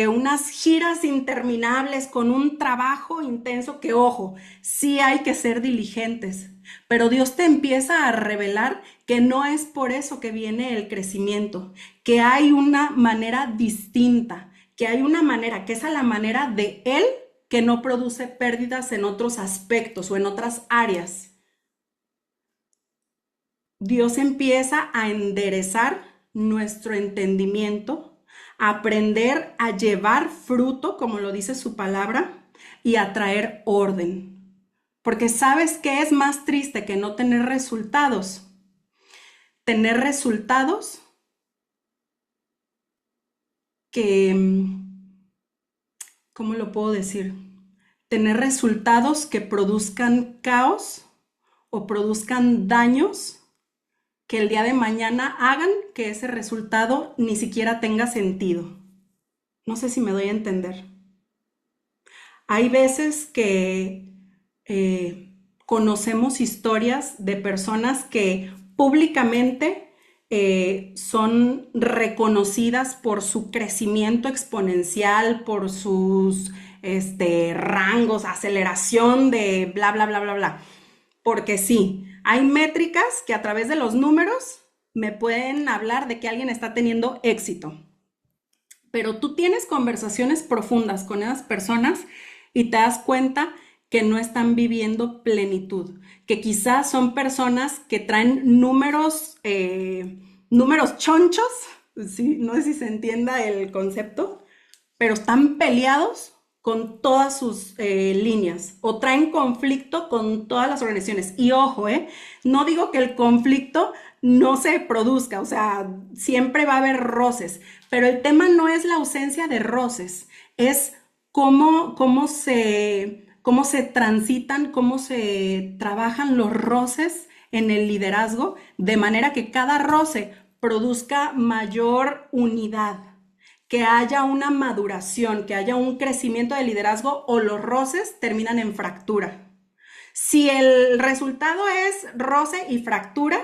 unas giras interminables, con un trabajo intenso, que ojo, sí hay que ser diligentes, pero Dios te empieza a revelar que no es por eso que viene el crecimiento, que hay una manera distinta, que hay una manera, que es a la manera de Él, que no produce pérdidas en otros aspectos o en otras áreas. Dios empieza a enderezar nuestro entendimiento, a aprender a llevar fruto, como lo dice su palabra, y a traer orden. Porque ¿sabes qué es más triste que no tener resultados? Tener resultados que, ¿cómo lo puedo decir? Tener resultados que produzcan caos o produzcan daños que el día de mañana hagan que ese resultado ni siquiera tenga sentido. No sé si me doy a entender. Hay veces que conocemos historias de personas que públicamente son reconocidas por su crecimiento exponencial, por sus rangos, aceleración de bla, bla, bla, bla, bla. Porque sí, hay métricas que a través de los números me pueden hablar de que alguien está teniendo éxito. Pero tú tienes conversaciones profundas con esas personas y te das cuenta que no están viviendo plenitud, que quizás son personas que traen números chonchos, ¿sí? No sé si se entienda el concepto, pero están peleados con todas sus líneas o traen conflicto con todas las organizaciones. Y ojo, no digo que el conflicto no se produzca, o sea, siempre va a haber roces, pero el tema no es la ausencia de roces, es cómo se transitan, cómo se trabajan los roces en el liderazgo, de manera que cada roce produzca mayor unidad, que haya una maduración, que haya un crecimiento de liderazgo, o los roces terminan en fractura. Si el resultado es roce y fractura,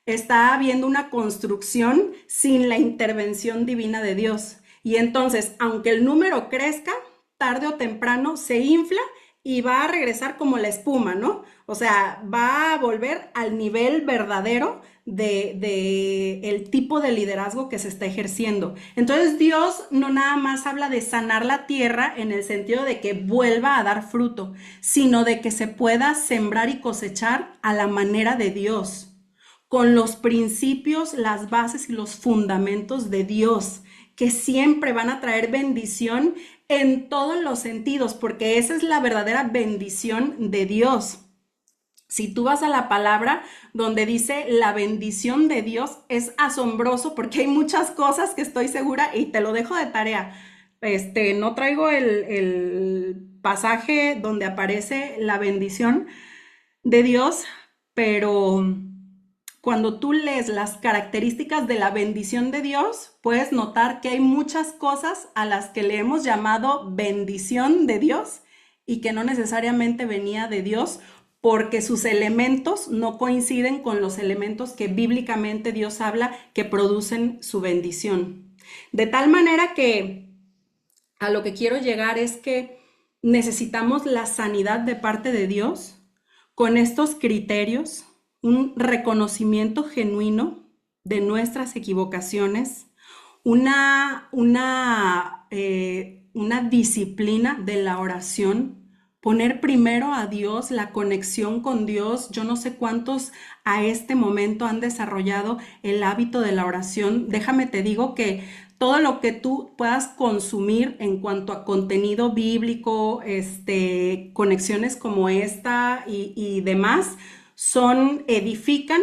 está habiendo una construcción sin la intervención divina de Dios. Y entonces, aunque el número crezca, tarde o temprano se infla y va a regresar como la espuma, ¿no? O sea, va a volver al nivel verdadero de el tipo de liderazgo que se está ejerciendo. Entonces, Dios no nada más habla de sanar la tierra en el sentido de que vuelva a dar fruto, sino de que se pueda sembrar y cosechar a la manera de Dios, con los principios, las bases y los fundamentos de Dios, que siempre van a traer bendición en todos los sentidos, porque esa es la verdadera bendición de Dios. Si tú vas a la palabra donde dice la bendición de Dios, es asombroso porque hay muchas cosas que estoy segura, y te lo dejo de tarea. No traigo el pasaje donde aparece la bendición de Dios, pero cuando tú lees las características de la bendición de Dios, puedes notar que hay muchas cosas a las que le hemos llamado bendición de Dios y que no necesariamente venía de Dios, porque sus elementos no coinciden con los elementos que bíblicamente Dios habla que producen su bendición. De tal manera que a lo que quiero llegar es que necesitamos la sanidad de parte de Dios con estos criterios, un reconocimiento genuino de nuestras equivocaciones, una disciplina de la oración, poner primero a Dios, la conexión con Dios. Yo no sé cuántos a este momento han desarrollado el hábito de la oración. Déjame te digo que todo lo que tú puedas consumir en cuanto a contenido bíblico, conexiones como esta y demás, edifican,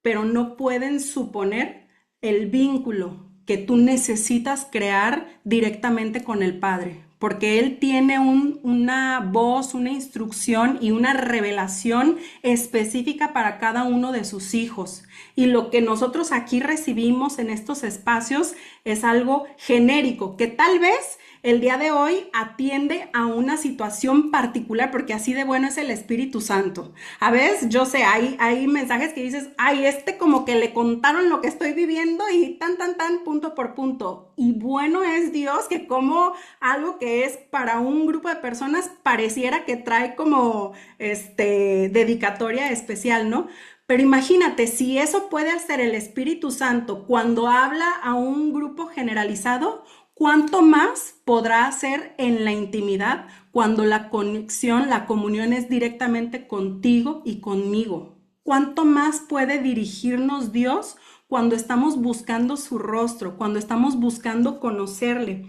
pero no pueden suponer el vínculo que tú necesitas crear directamente con el Padre, porque Él tiene una voz, una instrucción y una revelación específica para cada uno de sus hijos. Y lo que nosotros aquí recibimos en estos espacios es algo genérico, que tal vez el día de hoy atiende a una situación particular, porque así de bueno es el Espíritu Santo. A veces, yo sé, hay mensajes que dices, ay, como que le contaron lo que estoy viviendo y tan, tan, tan, punto por punto. Y bueno es Dios que como algo que es para un grupo de personas pareciera que trae como, dedicatoria especial, ¿no? Pero imagínate, si eso puede hacer el Espíritu Santo cuando habla a un grupo generalizado, ¿cuánto más podrá hacer en la intimidad cuando la conexión, la comunión es directamente contigo y conmigo? ¿Cuánto más puede dirigirnos Dios cuando estamos buscando su rostro, cuando estamos buscando conocerle?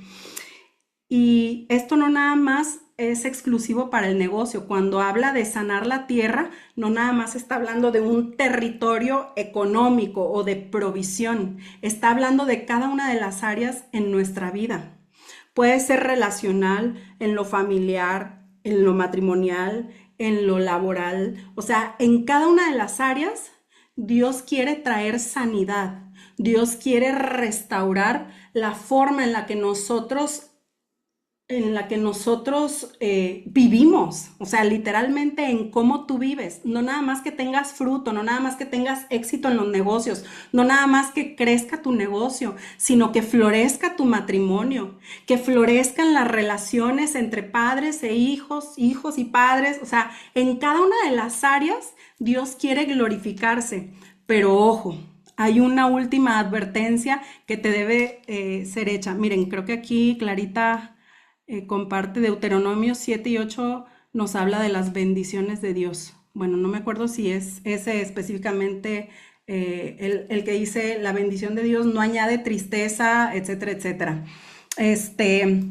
Y esto no nada más es exclusivo para el negocio. Cuando habla de sanar la tierra, no nada más está hablando de un territorio económico o de provisión. Está hablando de cada una de las áreas en nuestra vida. Puede ser relacional, en lo familiar, en lo matrimonial, en lo laboral. O sea, en cada una de las áreas, Dios quiere traer sanidad. Dios quiere restaurar la forma en la que nosotros en la que nosotros vivimos, o sea, literalmente en cómo tú vives, no nada más que tengas fruto, no nada más que tengas éxito en los negocios, no nada más que crezca tu negocio, sino que florezca tu matrimonio, que florezcan las relaciones entre padres e hijos, hijos y padres, o sea, en cada una de las áreas Dios quiere glorificarse, pero ojo. Hay una última advertencia que te debe ser hecha. Miren, creo que aquí Clarita comparte Deuteronomio 7 y 8 nos habla de las bendiciones de Dios. Bueno, no me acuerdo si es ese específicamente el que dice la bendición de Dios no añade tristeza, etcétera, etcétera. Este,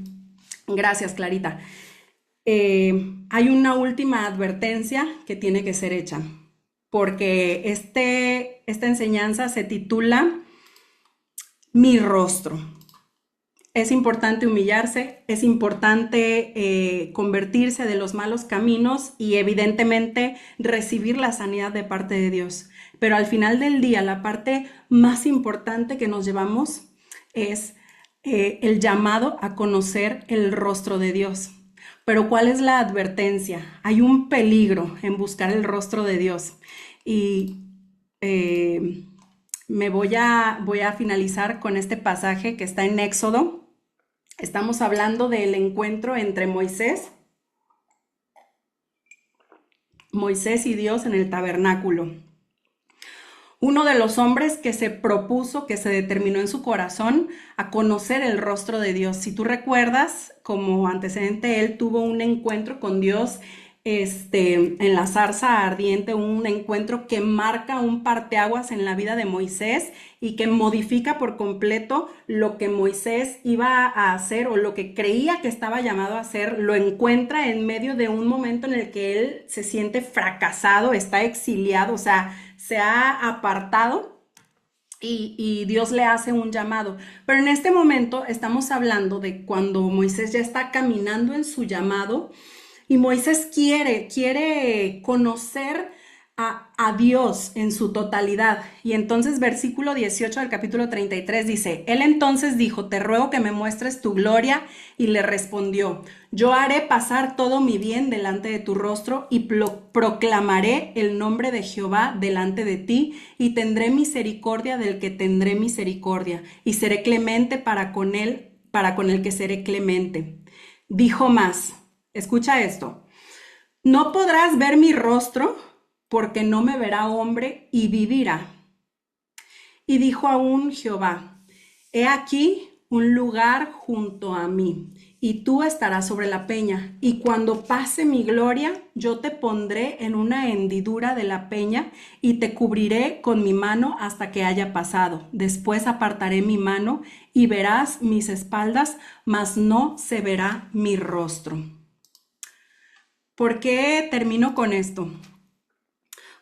gracias, Clarita. Hay una última advertencia que tiene que ser hecha, porque esta enseñanza se titula Mi rostro. Es importante humillarse, es importante convertirse de los malos caminos y evidentemente recibir la sanidad de parte de Dios. Pero al final del día, la parte más importante que nos llevamos es el llamado a conocer el rostro de Dios. Pero ¿cuál es la advertencia? Hay un peligro en buscar el rostro de Dios. Y eh, voy a finalizar con este pasaje que está en Éxodo. Estamos hablando del encuentro entre Moisés y Dios en el tabernáculo. Uno de los hombres que se propuso, que se determinó en su corazón a conocer el rostro de Dios. Si tú recuerdas, como antecedente, él tuvo un encuentro con Dios en la zarza ardiente, un encuentro que marca un parteaguas en la vida de Moisés y que modifica por completo lo que Moisés iba a hacer o lo que creía que estaba llamado a hacer. Lo encuentra en medio de un momento en el que él se siente fracasado, está exiliado, o sea, se ha apartado y Dios le hace un llamado. Pero en este momento estamos hablando de cuando Moisés ya está caminando en su llamado y Moisés quiere conocer a Dios en su totalidad. Y entonces versículo 18 del capítulo 33 dice, él entonces dijo, te ruego que me muestres tu gloria. Y le respondió, yo haré pasar todo mi bien delante de tu rostro y proclamaré el nombre de Jehová delante de ti y tendré misericordia del que tendré misericordia y seré clemente para con el que seré clemente. Dijo más, escucha esto, no podrás ver mi rostro porque no me verá hombre y vivirá. Y dijo aún Jehová, he aquí un lugar junto a mí, y tú estarás sobre la peña, y cuando pase mi gloria, yo te pondré en una hendidura de la peña, y te cubriré con mi mano hasta que haya pasado. Después apartaré mi mano, y verás mis espaldas, mas no se verá mi rostro. ¿Por qué termino con esto?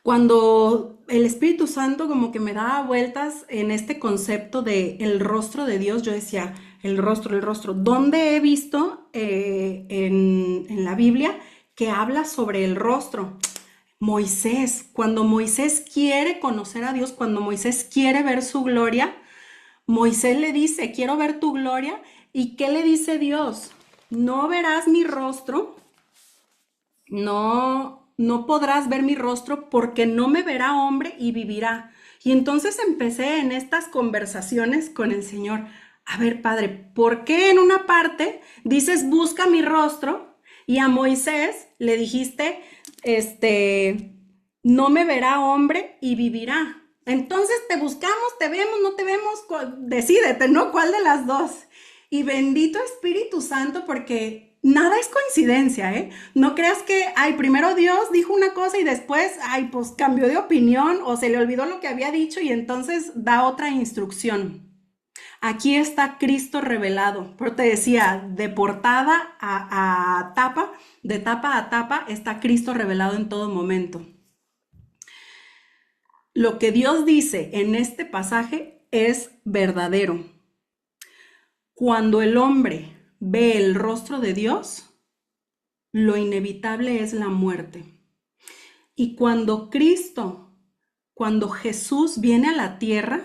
Cuando el Espíritu Santo como que me daba vueltas en este concepto de el rostro de Dios, yo decía, el rostro, ¿dónde he visto en la Biblia que habla sobre el rostro? Moisés, cuando Moisés quiere conocer a Dios, cuando Moisés quiere ver su gloria, Moisés le dice, quiero ver tu gloria. ¿Y qué le dice Dios? No verás mi rostro, no podrás ver mi rostro porque no me verá hombre y vivirá. Y entonces empecé en estas conversaciones con el Señor. A ver, Padre, ¿por qué en una parte dices busca mi rostro y a Moisés le dijiste, no me verá hombre y vivirá? Entonces te buscamos, te vemos, no te vemos, decídete, ¿no? ¿Cuál de las dos? Y bendito Espíritu Santo porque nada es coincidencia, ¿eh? No creas que, ay, primero Dios dijo una cosa y después, ay, pues cambió de opinión o se le olvidó lo que había dicho y entonces da otra instrucción. Aquí está Cristo revelado. Pero te decía, de portada a tapa, de tapa a tapa, está Cristo revelado en todo momento. Lo que Dios dice en este pasaje es verdadero. Cuando el hombre ve el rostro de Dios, lo inevitable es la muerte. Y cuando Jesús viene a la tierra,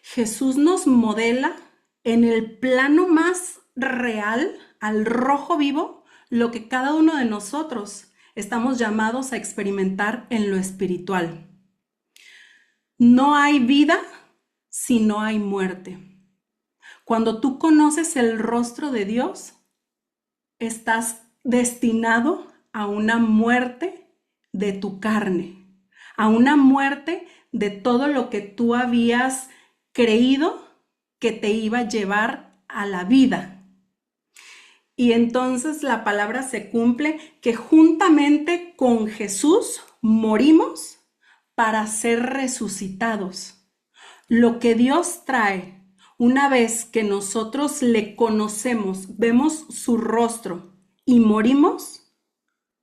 Jesús nos modela en el plano más real al rojo vivo lo que cada uno de nosotros estamos llamados a experimentar en lo espiritual. No hay vida si no hay muerte. Cuando tú conoces el rostro de Dios, estás destinado a una muerte de tu carne, a una muerte de todo lo que tú habías creído que te iba a llevar a la vida. Y entonces la palabra se cumple que juntamente con Jesús morimos para ser resucitados. Lo que Dios trae, una vez que nosotros le conocemos, vemos su rostro y morimos,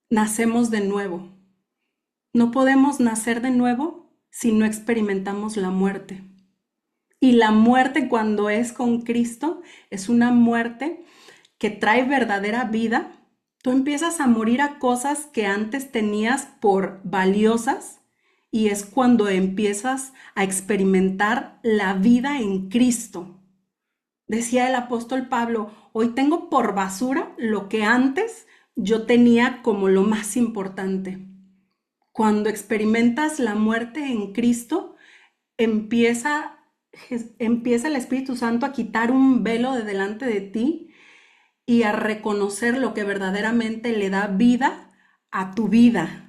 nacemos de nuevo. No podemos nacer de nuevo si no experimentamos la muerte. Y la muerte, cuando es con Cristo, es una muerte que trae verdadera vida. Tú empiezas a morir a cosas que antes tenías por valiosas, y es cuando empiezas a experimentar la vida en Cristo. Decía el apóstol Pablo, hoy tengo por basura lo que antes yo tenía como lo más importante. Cuando experimentas la muerte en Cristo, empieza el Espíritu Santo a quitar un velo de delante de ti y a reconocer lo que verdaderamente le da vida a tu vida,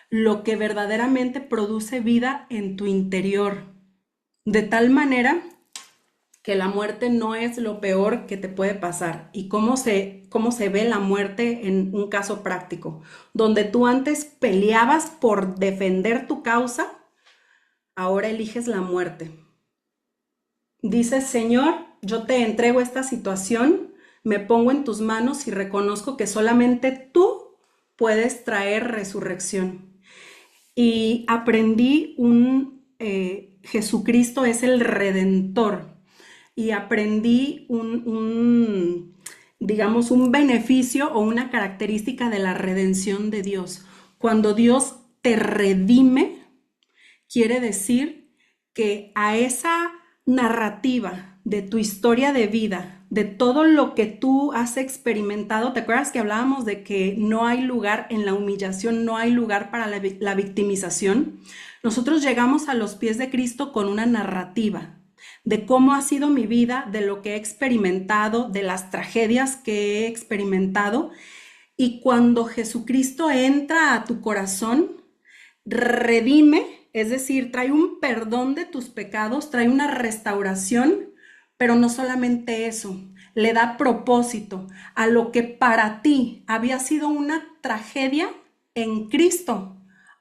lo que verdaderamente produce vida en tu interior, de tal manera que la muerte no es lo peor que te puede pasar. ¿Y cómo se ve la muerte en un caso práctico? Donde tú antes peleabas por defender tu causa, ahora eliges la muerte. Dices, Señor, yo te entrego esta situación, me pongo en tus manos y reconozco que solamente tú puedes traer resurrección. Y aprendí Jesucristo es el Redentor. Y aprendí digamos, un beneficio o una característica de la redención de Dios. Cuando Dios te redime, quiere decir que a esa narrativa de tu historia de vida, de todo lo que tú has experimentado, ¿te acuerdas que hablábamos de que no hay lugar en la humillación, no hay lugar para la victimización? Nosotros llegamos a los pies de Cristo con una narrativa de cómo ha sido mi vida, de lo que he experimentado, de las tragedias que he experimentado. Y cuando Jesucristo entra a tu corazón, redime, es decir, trae un perdón de tus pecados, trae una restauración, pero no solamente eso, le da propósito a lo que para ti había sido una tragedia. En Cristo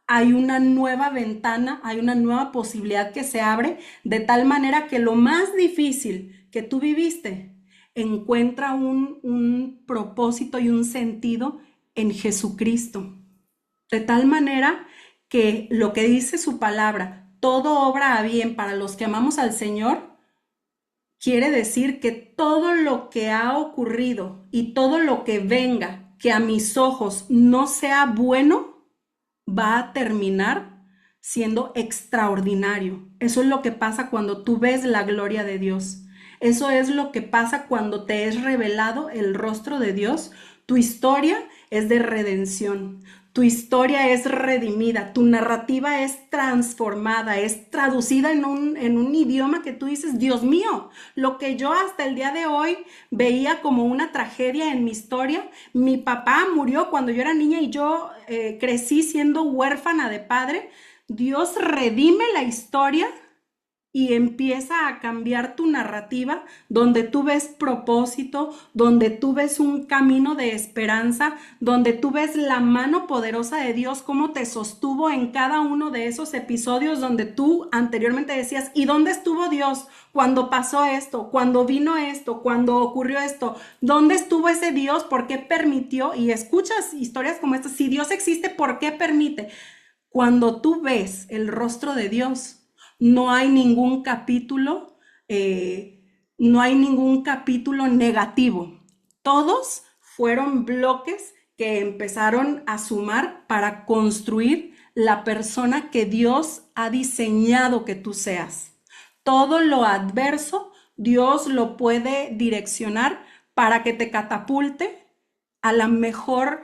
hay una nueva ventana, hay una nueva posibilidad que se abre, de tal manera que lo más difícil que tú viviste encuentra un propósito y un sentido en Jesucristo. De tal manera que lo que dice su palabra, todo obra a bien para los que amamos al Señor, quiere decir que todo lo que ha ocurrido y todo lo que venga, que a mis ojos no sea bueno, va a terminar siendo extraordinario. Eso es lo que pasa cuando tú ves la gloria de Dios. Eso es lo que pasa cuando te es revelado el rostro de Dios. Tu historia es de redención. Tu historia es redimida, tu narrativa es transformada, es traducida en un idioma que tú dices, Dios mío, lo que yo hasta el día de hoy veía como una tragedia en mi historia, mi papá murió cuando yo era niña y yo crecí siendo huérfana de padre. Dios redime la historia y empieza a cambiar tu narrativa, donde tú ves propósito, donde tú ves un camino de esperanza, donde tú ves la mano poderosa de Dios, cómo te sostuvo en cada uno de esos episodios donde tú anteriormente decías, ¿y dónde estuvo Dios cuando pasó esto, cuando vino esto, cuando ocurrió esto? ¿Dónde estuvo ese Dios? ¿Por qué permitió? Y escuchas historias como estas, si Dios existe, ¿por qué permite? Cuando tú ves el rostro de Dios, no hay ningún capítulo, no hay ningún capítulo negativo. Todos fueron bloques que empezaron a sumar para construir la persona que Dios ha diseñado que tú seas. Todo lo adverso, Dios lo puede direccionar para que te catapulte a la mejor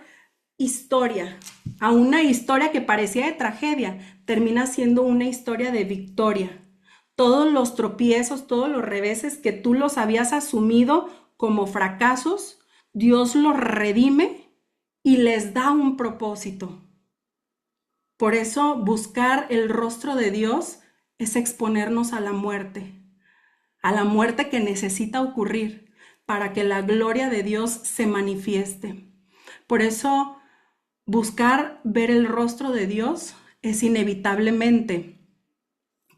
historia, a una historia que parecía de tragedia, termina siendo una historia de victoria. Todos los tropiezos, todos los reveses que tú los habías asumido como fracasos, Dios los redime y les da un propósito. Por eso buscar el rostro de Dios es exponernos a la muerte que necesita ocurrir para que la gloria de Dios se manifieste. Por eso buscar ver el rostro de Dios es inevitablemente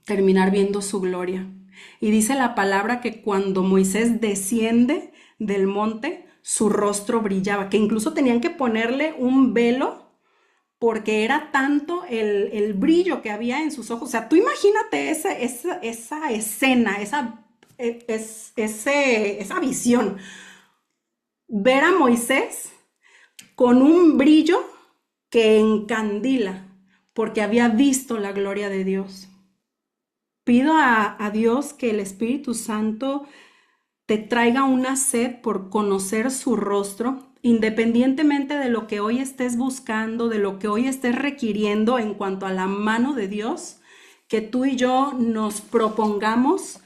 terminar viendo su gloria. Y dice la palabra que cuando Moisés desciende del monte, su rostro brillaba, que incluso tenían que ponerle un velo porque era tanto el brillo que había en sus ojos. O sea, tú imagínate esa escena, esa visión. Ver a Moisés con un brillo que encandila, porque había visto la gloria de Dios. Pido a Dios que el Espíritu Santo te traiga una sed por conocer su rostro, independientemente de lo que hoy estés buscando, de lo que hoy estés requiriendo en cuanto a la mano de Dios, que tú y yo nos propongamos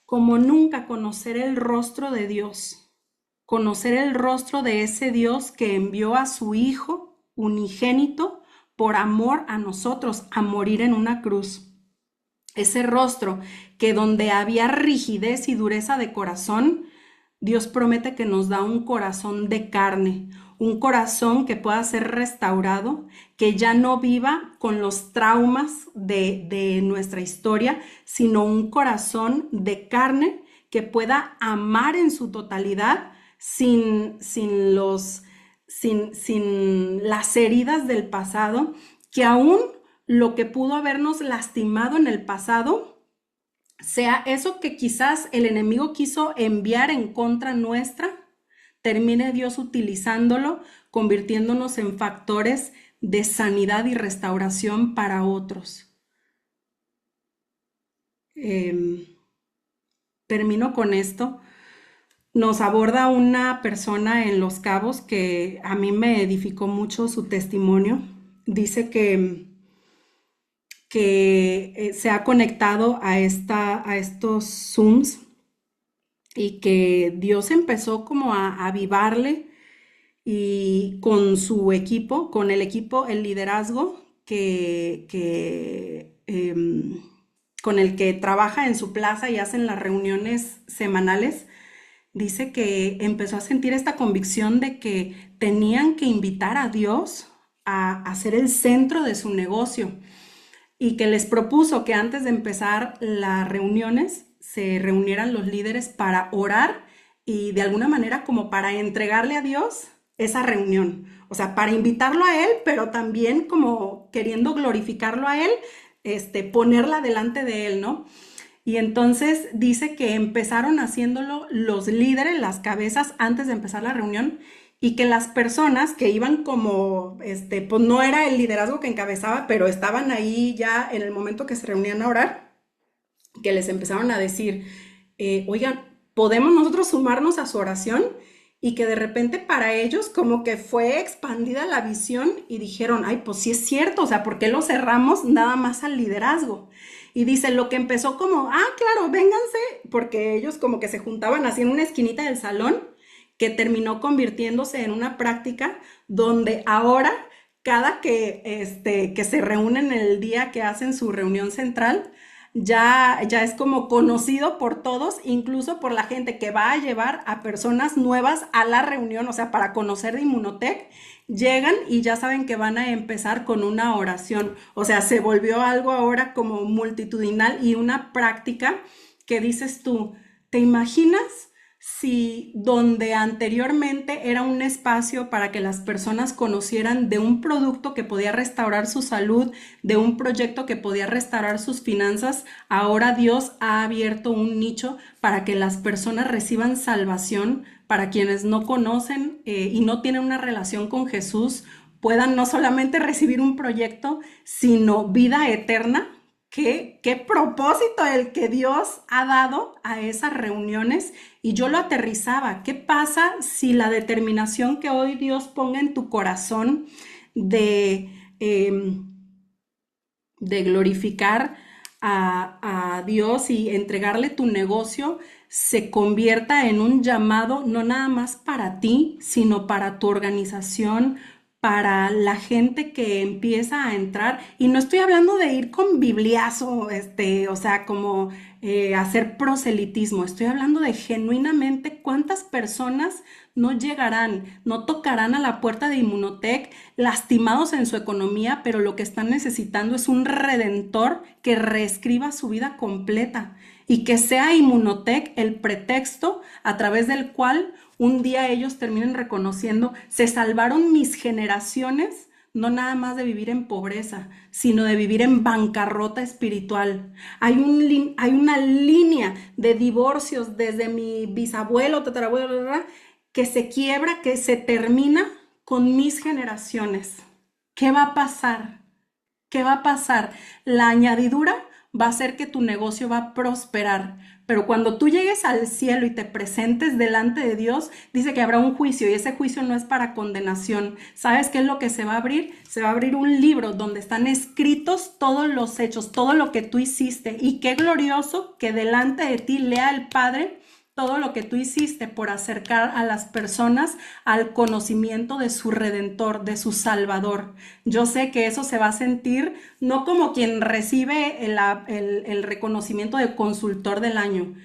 como nunca conocer el rostro de Dios, conocer el rostro de ese Dios que envió a su Hijo unigénito por amor a nosotros, a morir en una cruz. Ese rostro que donde había rigidez y dureza de corazón, Dios promete que nos da un corazón de carne, un corazón que pueda ser restaurado, que ya no viva con los traumas de nuestra historia, sino un corazón de carne que pueda amar en su totalidad sin las heridas del pasado, que aún lo que pudo habernos lastimado en el pasado sea eso que quizás el enemigo quiso enviar en contra nuestra, termine Dios utilizándolo, convirtiéndonos en factores de sanidad y restauración para otros. Termino con esto. Nos aborda una persona en Los Cabos que a mí me edificó mucho su testimonio. Dice que se ha conectado a estos Zooms y que Dios empezó como a avivarle y con su equipo, con el equipo, el liderazgo con el que trabaja en su plaza y hacen las reuniones semanales, dice que empezó a sentir esta convicción de que tenían que invitar a Dios a ser el centro de su negocio y que les propuso que antes de empezar las reuniones se reunieran los líderes para orar y de alguna manera como para entregarle a Dios esa reunión. O sea, para invitarlo a Él, pero también como queriendo glorificarlo a Él, ponerla delante de Él, ¿no? Y entonces dice que empezaron haciéndolo los líderes, las cabezas, antes de empezar la reunión, y que las personas que iban como, pues no era el liderazgo que encabezaba, pero estaban ahí ya en el momento que se reunían a orar, que les empezaron a decir, oigan, ¿podemos nosotros sumarnos a su oración? Y que de repente para ellos como que fue expandida la visión y dijeron, ay, pues sí es cierto, o sea, ¿por qué lo cerramos nada más al liderazgo? Y dice, lo que empezó como, claro, vénganse, porque ellos como que se juntaban así en una esquinita del salón, que terminó convirtiéndose en una práctica donde ahora cada que se reúnen el día que hacen su reunión central, ya es como conocido por todos, incluso por la gente que va a llevar a personas nuevas a la reunión, o sea, para conocer de Inmunotech, llegan y ya saben que van a empezar con una oración. O sea, se volvió algo ahora como multitudinal y una práctica que dices tú, ¿te imaginas? Si donde anteriormente era un espacio para que las personas conocieran de un producto que podía restaurar su salud, de un proyecto que podía restaurar sus finanzas, ahora Dios ha abierto un nicho para que las personas reciban salvación, para quienes no conocen y no tienen una relación con Jesús, puedan no solamente recibir un proyecto, sino vida eterna qué propósito el que Dios ha dado a esas reuniones y yo lo aterrizaba. ¿Qué pasa si la determinación que hoy Dios ponga en tu corazón de, de glorificar a Dios y entregarle tu negocio se convierta en un llamado no nada más para ti, sino para tu organización, para la gente que empieza a entrar? Y no estoy hablando de ir con bibliazo, o sea, como hacer proselitismo. Estoy hablando de genuinamente cuántas personas no llegarán, no tocarán a la puerta de Inmunotech lastimados en su economía, pero lo que están necesitando es un redentor que reescriba su vida completa y que sea Inmunotech el pretexto a través del cual un día ellos terminen reconociendo, se salvaron mis generaciones, no nada más de vivir en pobreza, sino de vivir en bancarrota espiritual. Hay una línea de divorcios desde mi bisabuelo, tatarabuelo, que se quiebra, que se termina con mis generaciones. ¿Qué va a pasar? ¿Qué va a pasar? La añadidura va a ser que tu negocio va a prosperar. Pero cuando tú llegues al cielo y te presentes delante de Dios, dice que habrá un juicio y ese juicio no es para condenación. ¿Sabes qué es lo que se va a abrir? Se va a abrir un libro donde están escritos todos los hechos, todo lo que tú hiciste. Y qué glorioso que delante de ti lea el Padre todo lo que tú hiciste por acercar a las personas al conocimiento de su Redentor, de su Salvador. Yo sé que eso se va a sentir no como quien recibe el reconocimiento de consultor del año,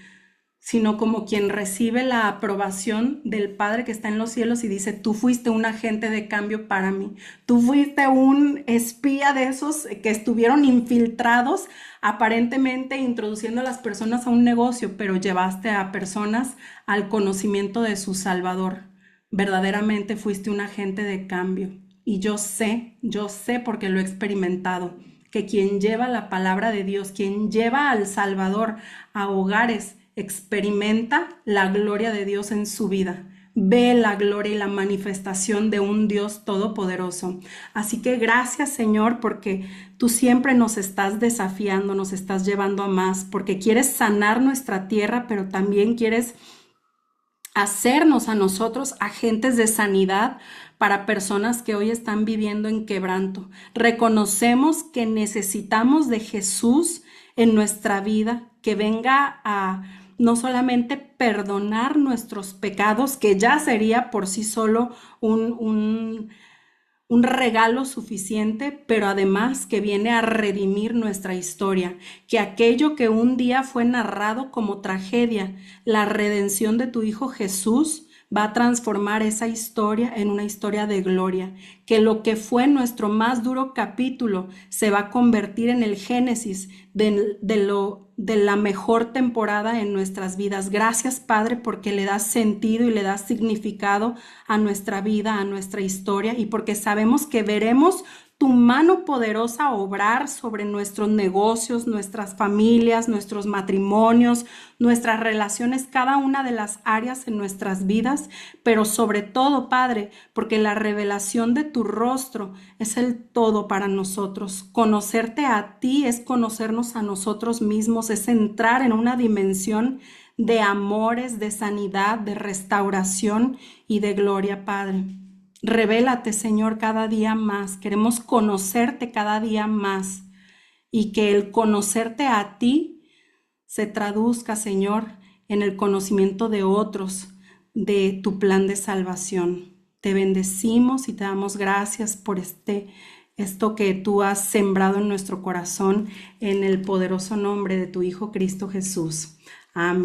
sino como quien recibe la aprobación del Padre que está en los cielos y dice, tú fuiste un agente de cambio para mí, tú fuiste un espía de esos que estuvieron infiltrados, aparentemente introduciendo a las personas a un negocio, pero llevaste a personas al conocimiento de su Salvador. Verdaderamente fuiste un agente de cambio. Y yo sé porque lo he experimentado, que quien lleva la palabra de Dios, quien lleva al Salvador a hogares, experimenta la gloria de Dios en su vida. Ve la gloria y la manifestación de un Dios todopoderoso. Así que gracias, Señor, porque tú siempre nos estás desafiando, nos estás llevando a más, porque quieres sanar nuestra tierra, pero también quieres hacernos a nosotros agentes de sanidad para personas que hoy están viviendo en quebranto. Reconocemos que necesitamos de Jesús en nuestra vida, que venga a no solamente perdonar nuestros pecados, que ya sería por sí solo un regalo suficiente, pero además que viene a redimir nuestra historia, que aquello que un día fue narrado como tragedia, la redención de tu Hijo Jesús, va a transformar esa historia en una historia de gloria, que lo que fue nuestro más duro capítulo se va a convertir en el génesis de la mejor temporada en nuestras vidas. Gracias, Padre, porque le das sentido y le das significado a nuestra vida, a nuestra historia, y porque sabemos que veremos tu mano poderosa obrar sobre nuestros negocios, nuestras familias, nuestros matrimonios, nuestras relaciones, cada una de las áreas en nuestras vidas, pero sobre todo, Padre, porque la revelación de tu rostro es el todo para nosotros. Conocerte a ti es conocernos a nosotros mismos, es entrar en una dimensión de amores, de sanidad, de restauración y de gloria, Padre. Revélate, Señor, cada día más. Queremos conocerte cada día más y que el conocerte a ti se traduzca, Señor, en el conocimiento de otros, de tu plan de salvación. Te bendecimos y te damos gracias por esto que tú has sembrado en nuestro corazón, en el poderoso nombre de tu Hijo Cristo Jesús. Amén.